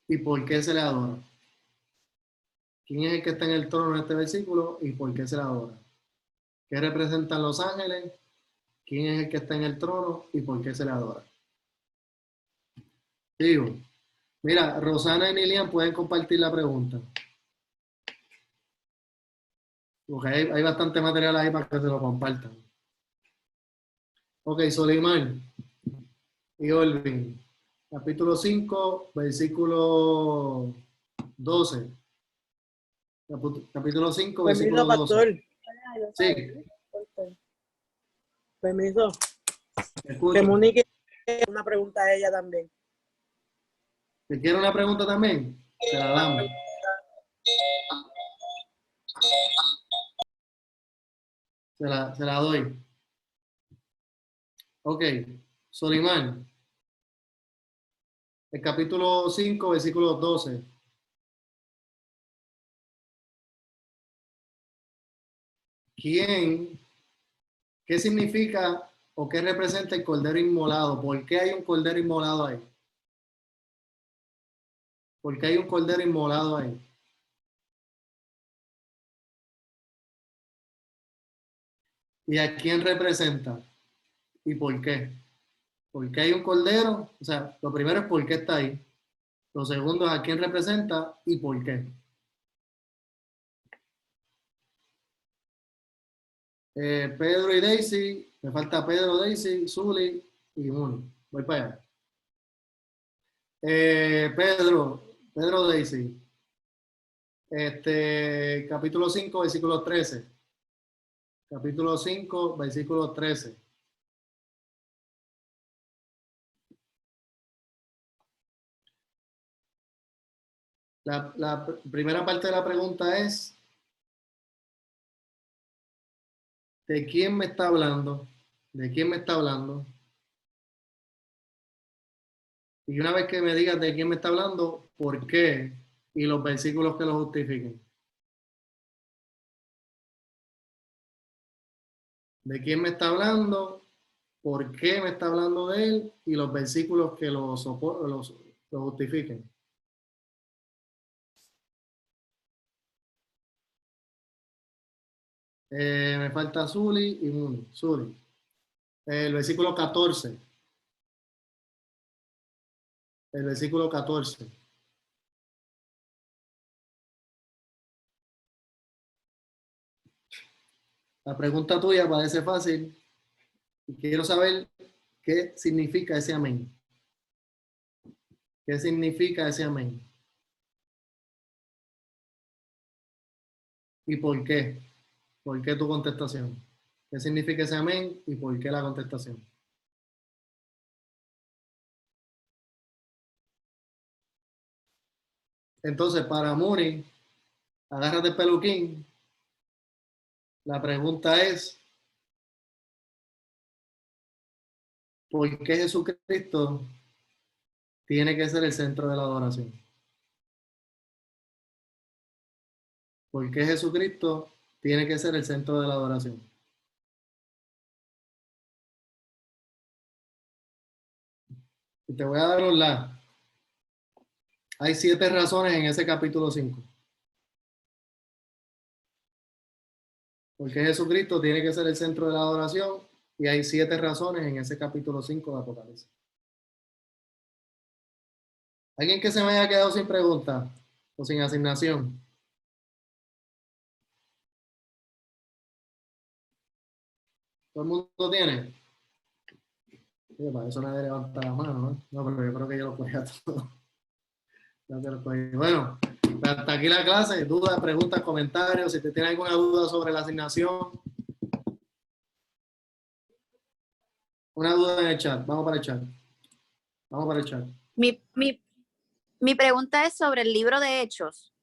[SPEAKER 1] ¿Y por qué se le adora? ¿Quién es el que está en el trono en este versículo y por qué se le adora? ¿Qué representan los ángeles? ¿Quién es el que está en el trono y por qué se le adora? Digo, mira, Rosana y Nilian pueden compartir la pregunta. Porque hay bastante material ahí para que se lo compartan. Ok, Solimán y Olvin. Capítulo 5, versículo 12. Capítulo 5,
[SPEAKER 4] Permiso,
[SPEAKER 1] versículo 12.
[SPEAKER 4] pastor.
[SPEAKER 1] Sí,
[SPEAKER 4] Permiso.
[SPEAKER 1] te
[SPEAKER 4] Que
[SPEAKER 1] escucho.
[SPEAKER 4] Monique una pregunta a ella también.
[SPEAKER 1] ¿Te quiere una pregunta también? Se la damos. Se la doy. Ok, Solimán. El capítulo 5, versículo 12. ¿Qué significa o qué representa el cordero inmolado? ¿Por qué hay un cordero inmolado ahí? ¿Por qué hay un cordero inmolado ahí? ¿Y a quién representa? ¿Y por qué? ¿Por qué hay un cordero? O sea, lo primero es por qué está ahí. Lo segundo es a quién representa y por qué. Pedro y Daisy, me falta Pedro, Daisy, Zully y Muni. Voy para allá. Pedro Daisy. Capítulo 5, versículo 13. Capítulo 5, versículo 13. La primera parte de la pregunta es, ¿de quién me está hablando? ¿De quién me está hablando? Y una vez que me digas de quién me está hablando, ¿por qué? Y los versículos que lo justifiquen. ¿De quién me está hablando? ¿Por qué me está hablando de él? Y los versículos que lo justifiquen. Me falta Zuli y Muni. Zuli. El versículo 14. El versículo 14. La pregunta tuya parece fácil y quiero saber qué significa ese amén. ¿Qué significa ese amén? ¿Y por qué? ¿Por qué tu contestación? ¿Qué significa ese amén y por qué la contestación? Entonces, para Muri, agárrate el peluquín. La pregunta es, ¿por qué Jesucristo tiene que ser el centro de la adoración? ¿Por qué Jesucristo tiene que ser el centro de la adoración? Y te voy a dar Hay 7 razones en ese capítulo 5. Porque Jesucristo tiene que ser el centro de la adoración y hay 7 razones en ese capítulo 5 de Apocalipsis. ¿Alguien que se me haya quedado sin pregunta o sin asignación? ¿Todo el mundo tiene? Sí, para eso nadie levanta la mano, ¿no? No, pero yo creo que yo lo cogí a todos. Bueno, hasta aquí la clase. Dudas, preguntas, comentarios. Si te tienes alguna duda sobre la asignación, una duda en el chat. Vamos para el chat. Vamos para el chat.
[SPEAKER 3] Mi pregunta es sobre el libro de Hechos.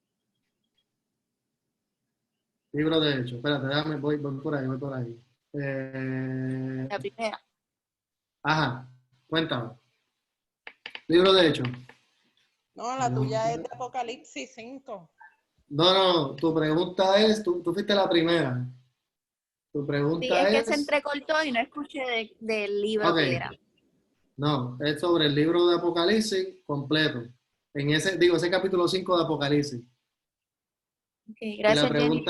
[SPEAKER 1] Libro de Hechos. Espérate, déjame, voy por ahí, voy por ahí.
[SPEAKER 3] La primera.
[SPEAKER 1] Ajá, cuéntame. Libro de Hechos.
[SPEAKER 5] No, la tuya es de Apocalipsis 5.
[SPEAKER 1] No, tu pregunta es, tú fuiste la primera. Tu
[SPEAKER 3] Sí,
[SPEAKER 1] pregunta
[SPEAKER 3] es que
[SPEAKER 1] es,
[SPEAKER 3] se entrecortó y no escuché del libro
[SPEAKER 1] ok,
[SPEAKER 3] que era.
[SPEAKER 1] no, es sobre el libro de Apocalipsis completo. En ese capítulo 5 de Apocalipsis.
[SPEAKER 3] Okay,
[SPEAKER 1] Y la
[SPEAKER 3] gracias, Jenny.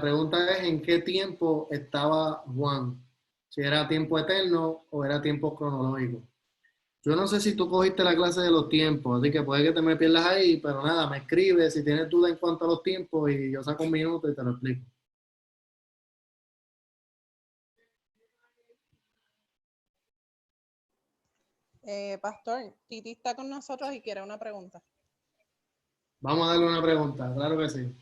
[SPEAKER 1] pregunta es ¿en qué tiempo estaba Juan? Si era tiempo eterno o era tiempo cronológico. Yo no sé si tú cogiste la clase de los tiempos, así que puede que te me pierdas ahí, pero nada, me escribes si tienes duda en cuanto a los tiempos y yo saco un minuto y te lo explico.
[SPEAKER 5] Pastor, Titi está con nosotros y quiere una pregunta.
[SPEAKER 1] Vamos a darle una pregunta, claro que sí.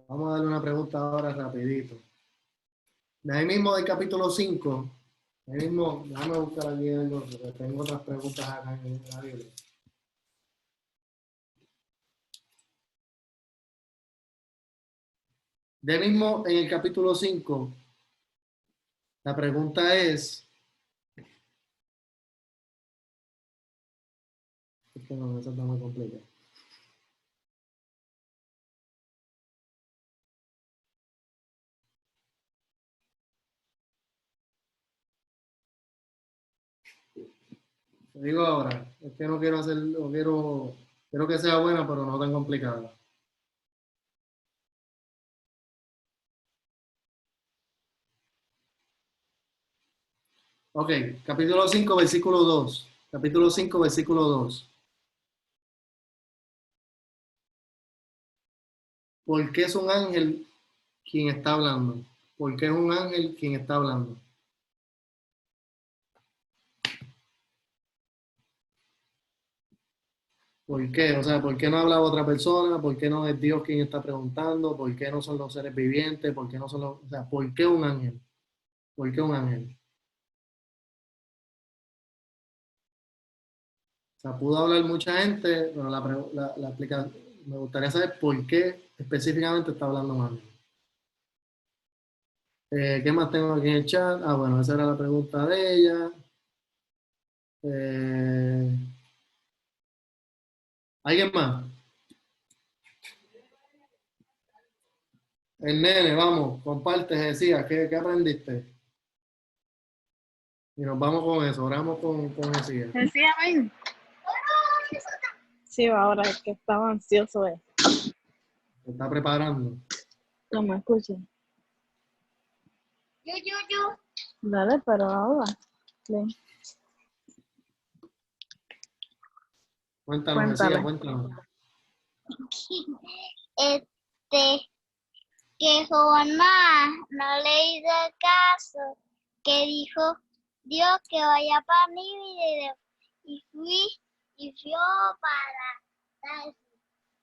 [SPEAKER 1] Vamos a darle una pregunta ahora rapidito. De ahí mismo del capítulo 5, ahí mismo, déjame buscar aquí algo, porque tengo otras preguntas acá en la Biblia. De mismo en el capítulo 5, la pregunta es que no, eso está muy complicado. Te digo ahora, es que no quiero hacerlo, quiero que sea buena, pero no tan complicada. Ok, capítulo 5, versículo 2. Capítulo 5, versículo 2. ¿Por qué es un ángel quien está hablando? ¿Por qué es un ángel quien está hablando? ¿Por qué? O sea, ¿por qué no habla otra persona? ¿Por qué no es Dios quien está preguntando? ¿Por qué no son los seres vivientes? ¿Por qué no son los... O sea, ¿por qué un ángel? ¿Por qué un ángel? O sea, pudo hablar mucha gente, pero la explicación, me gustaría saber por qué específicamente está hablando un ángel. ¿Qué más tengo aquí en el chat? Ah, bueno, esa era la pregunta de ella. ¿Alguien más? El nene, vamos, comparte, decía, ¿qué aprendiste? Y nos vamos con eso, oramos con Jesía.
[SPEAKER 6] Decía, ven. Sí, ahora es que estaba ansioso.
[SPEAKER 1] Se está preparando.
[SPEAKER 6] No me escuchen. Dale, pero ahora. Ven,
[SPEAKER 1] Cuéntanos,
[SPEAKER 6] cuéntale.
[SPEAKER 1] Jesía, cuéntanos.
[SPEAKER 7] Que Jonás no le hizo caso, que dijo Dios que vaya para Nínive y fui para Tarsis.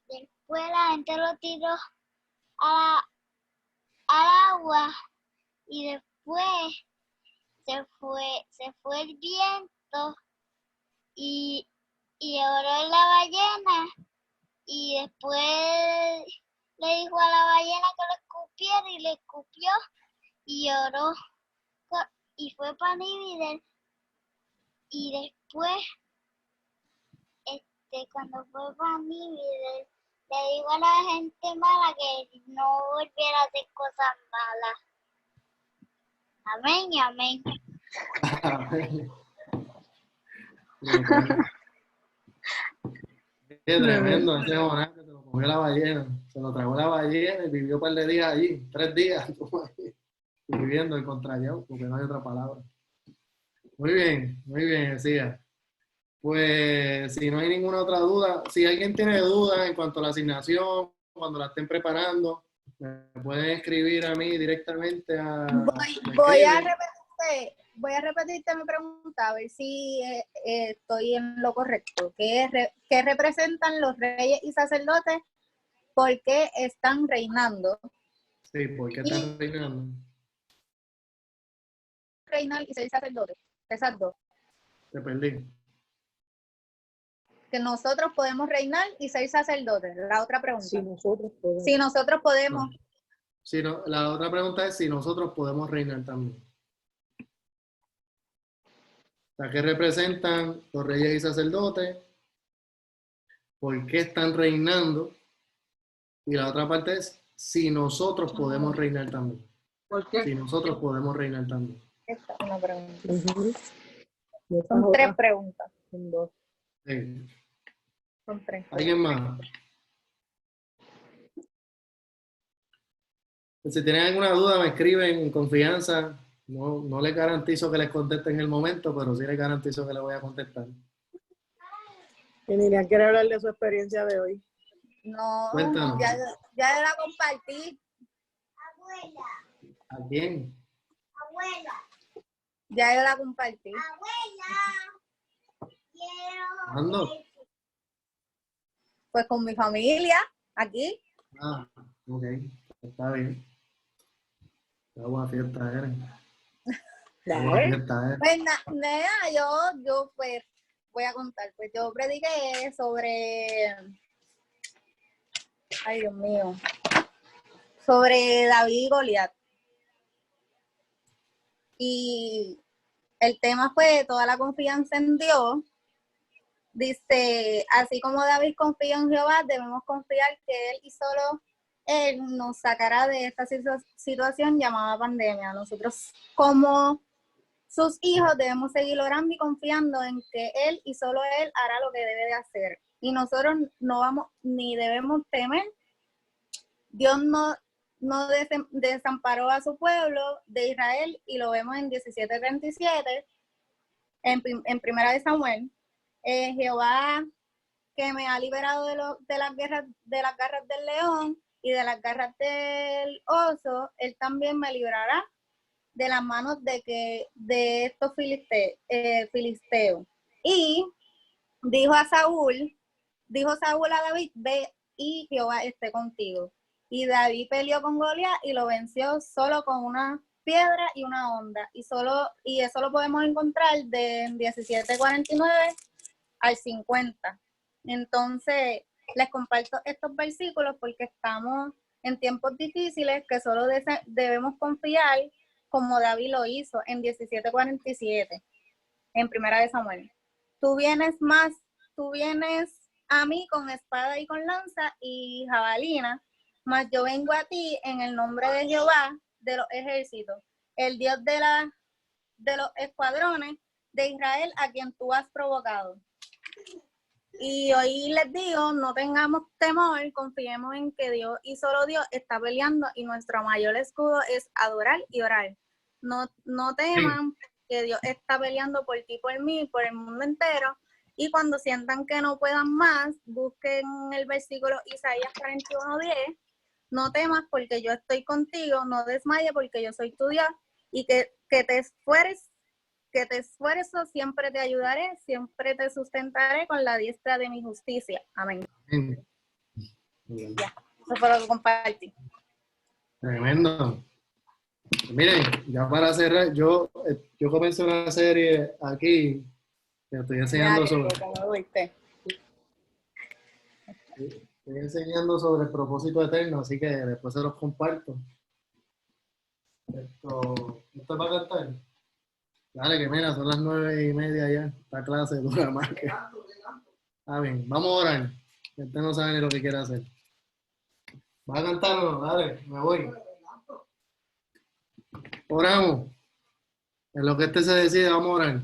[SPEAKER 7] Después la gente lo tiró al agua y después se fue el viento y oró la ballena y después le dijo a la ballena que lo escupiera y le escupió y oró y fue para Nínive y después cuando fue para Nínive le dijo a la gente mala que no volviera a hacer cosas malas. Amén y amén.
[SPEAKER 1] Qué tremendo ese Jonás que se lo comió la ballena. Se lo tragó la ballena y vivió un par de días allí, 3 días. Viviendo el contrario, porque no hay otra palabra. Muy bien, decía. Pues si no hay ninguna otra duda, si alguien tiene dudas en cuanto a la asignación, cuando la estén preparando, Me pueden escribir a mí directamente a...
[SPEAKER 3] Voy a repetirte mi pregunta, a ver si estoy en lo correcto. ¿Qué representan los reyes y sacerdotes? ¿Por qué están reinando?
[SPEAKER 1] Sí, ¿por qué están reinando?
[SPEAKER 3] Reinar y ser sacerdotes. Esas dos.
[SPEAKER 1] Te perdí.
[SPEAKER 3] Que nosotros podemos reinar y ser sacerdotes. La otra pregunta.
[SPEAKER 4] Si nosotros podemos.
[SPEAKER 3] Si nosotros podemos.
[SPEAKER 1] No. Si no, la otra pregunta es si nosotros podemos reinar también. O sea, ¿qué representan los reyes y sacerdotes? ¿Por qué están reinando? Y la otra parte es si nosotros podemos reinar también.
[SPEAKER 2] ¿Por qué?
[SPEAKER 1] Si nosotros podemos reinar también.
[SPEAKER 3] Esta es una pregunta.
[SPEAKER 4] Ujú. Y estas
[SPEAKER 3] Son tres
[SPEAKER 4] otras
[SPEAKER 3] preguntas.
[SPEAKER 4] son dos.
[SPEAKER 1] Sí.
[SPEAKER 3] Son tres.
[SPEAKER 1] ¿Alguien más? Si tienen alguna duda, me escriben en confianza. No les garantizo que les conteste en el momento, pero sí les garantizo que les voy a contestar.
[SPEAKER 4] Y Miriam quiere hablar de su experiencia de hoy.
[SPEAKER 3] No,
[SPEAKER 1] Cuéntanos.
[SPEAKER 3] ya la compartí.
[SPEAKER 7] Abuela,
[SPEAKER 1] ¿A quién?
[SPEAKER 7] abuela,
[SPEAKER 3] Ya yo la compartí.
[SPEAKER 7] abuela. Quiero.
[SPEAKER 1] ¿Cuándo?
[SPEAKER 3] Pues con mi familia, aquí.
[SPEAKER 1] Ah, ok. Está bien. Qué buena fiesta eres. Qué buena
[SPEAKER 4] Dale.
[SPEAKER 1] fiesta eres.
[SPEAKER 3] Pues nada, yo pues voy a contar. Pues yo prediqué sobre, ay Dios mío, sobre David y Goliat. Y el tema fue toda la confianza en Dios. Dice, así como David confía en Jehová, debemos confiar que Él y solo Él nos sacará de esta situación llamada pandemia. Nosotros como sus hijos debemos seguir orando y confiando en que Él y solo Él hará lo que debe de hacer. Y nosotros no vamos ni debemos temer. Dios no desamparó a su pueblo de Israel y lo vemos en 17:37, en Primera de Samuel. Jehová que me ha liberado de las garras del león y de las garras del oso, Él también me librará de las manos de estos filisteos. Y dijo Saúl a David, ve y Jehová esté contigo. Y David peleó con Goliat y lo venció solo con una piedra y una honda. Y eso lo podemos encontrar de 17:49 al 50. Entonces, les comparto estos versículos porque estamos en tiempos difíciles que solo debemos confiar como David lo hizo en 17:47, en Primera de Samuel. Tú vienes a mí con espada y con lanza y jabalina, mas yo vengo a ti en el nombre de Jehová de los ejércitos, el Dios de los escuadrones de Israel, a quien tú has provocado. Y hoy les digo, no tengamos temor, confiemos en que Dios y solo Dios está peleando y nuestro mayor escudo es adorar y orar. No teman que Dios está peleando por ti, por mí, por el mundo entero. Y cuando sientan que no puedan más, busquen el versículo Isaías 41:10. No temas porque yo estoy contigo, no desmayes porque yo soy tu Dios. Y que te esfuerces, siempre te ayudaré, siempre te sustentaré con la diestra de mi justicia. Amén. Ya, eso fue lo que compartí.
[SPEAKER 1] Tremendo. Miren, ya para cerrar, yo comencé una serie aquí que estoy enseñando sobre el propósito eterno, así que después se los comparto. Esto es para cantar. Dale, que mira, son las 9:30 ya. Esta clase dura más que. Está bien, vamos a orar. Este no sabe ni lo que quiere hacer. ¿Va a cantar o no? Dale, me voy. Oramos. En lo que este se decide, vamos a orar.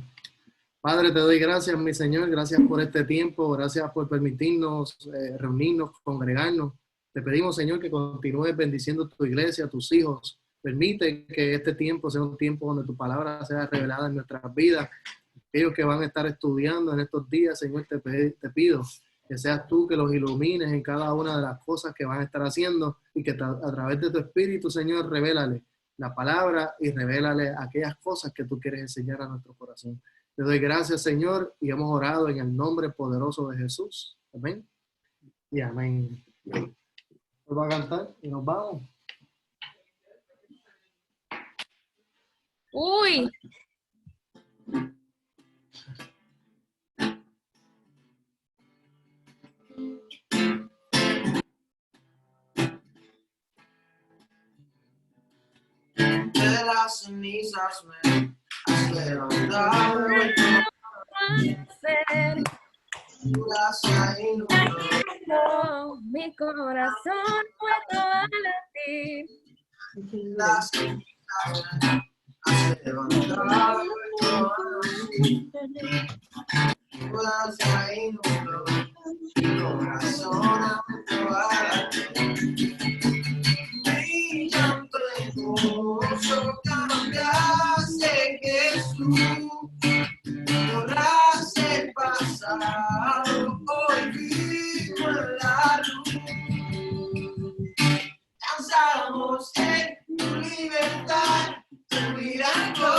[SPEAKER 1] Padre, te doy gracias, mi Señor. Gracias por este tiempo. Gracias por permitirnos reunirnos, congregarnos. Te pedimos, Señor, que continúes bendiciendo tu iglesia, tus hijos. Permite que este tiempo sea un tiempo donde tu palabra sea revelada en nuestras vidas. Aquellos que van a estar estudiando en estos días, Señor, te pido Que seas tú que los ilumines en cada una de las cosas que van a estar haciendo y que a través de tu Espíritu, Señor, revélale la palabra y revélale aquellas cosas que tú quieres enseñar a nuestro corazón. Te doy gracias, Señor, y hemos orado en el nombre poderoso de Jesús. Amén. Y amén. Nos va a cantar y nos vamos.
[SPEAKER 3] Uy.
[SPEAKER 8] De las cenizas me has levantado
[SPEAKER 3] Mi corazón puesto a latir.
[SPEAKER 8] las cenizas me has levantado las traído mi corazón puesto a latir. Mi llanto hermoso cambiaste, Jesús. Borraste el pasado, hoy vivo en la luz. Danzamos en tu libertad, tu mirando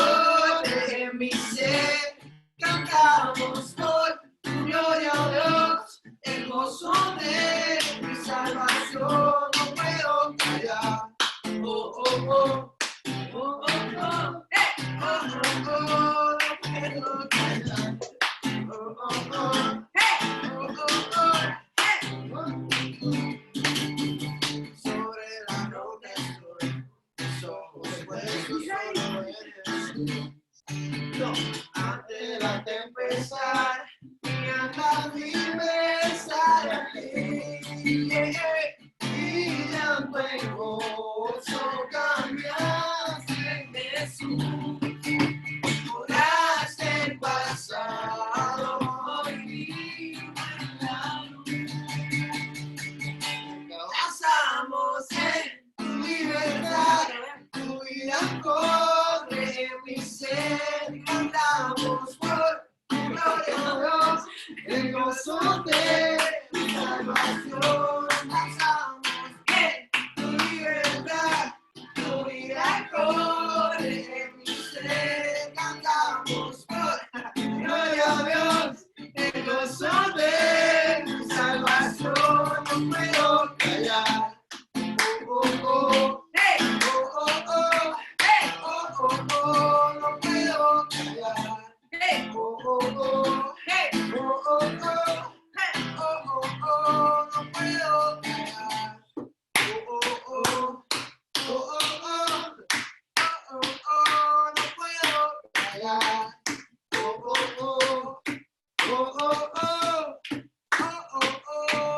[SPEAKER 8] de mi ser. Cantamos por tu gloria, oh Dios, el gozo de mi salvación. No puedo callar, oh, oh, oh. Oh, oh, oh, hey, oh, oh, oh, no puedo callar. Oh, oh, oh, hey, oh, oh, oh, hey, sobre la roca estoy, mis ojos puestos solo eres tú. No, ante la tempestad, mi alma firme está aquí. Y llanto en gozo cambiaste, Jesús. Borraste el pasado, hoy vivo en la luz. Danzamos en tu libertad, tu vida corre en mi ser. Cantamos por tu gloria, oh Dios, el gozo de mi salvación. Danzamos en tu libertad, tu vida corre en mi ser. Cantamos por tu gloria, oh Dios, el gozo de mi salvación. No puedo callar. Oh, oh, oh, hey, oh, oh, oh, hey, oh, oh, oh, no puedo callar. Hey, oh, oh, oh, hey, oh, oh, oh, hey, oh, oh, oh, no puedo callar. Oh, oh, oh, oh, oh, oh, oh, oh, oh, no puedo callar. Oh, oh, oh, oh, oh, oh, oh, oh, oh.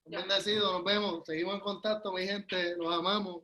[SPEAKER 1] Bendecido, nos vemos. Seguimos en contacto, mi gente. Los amamos.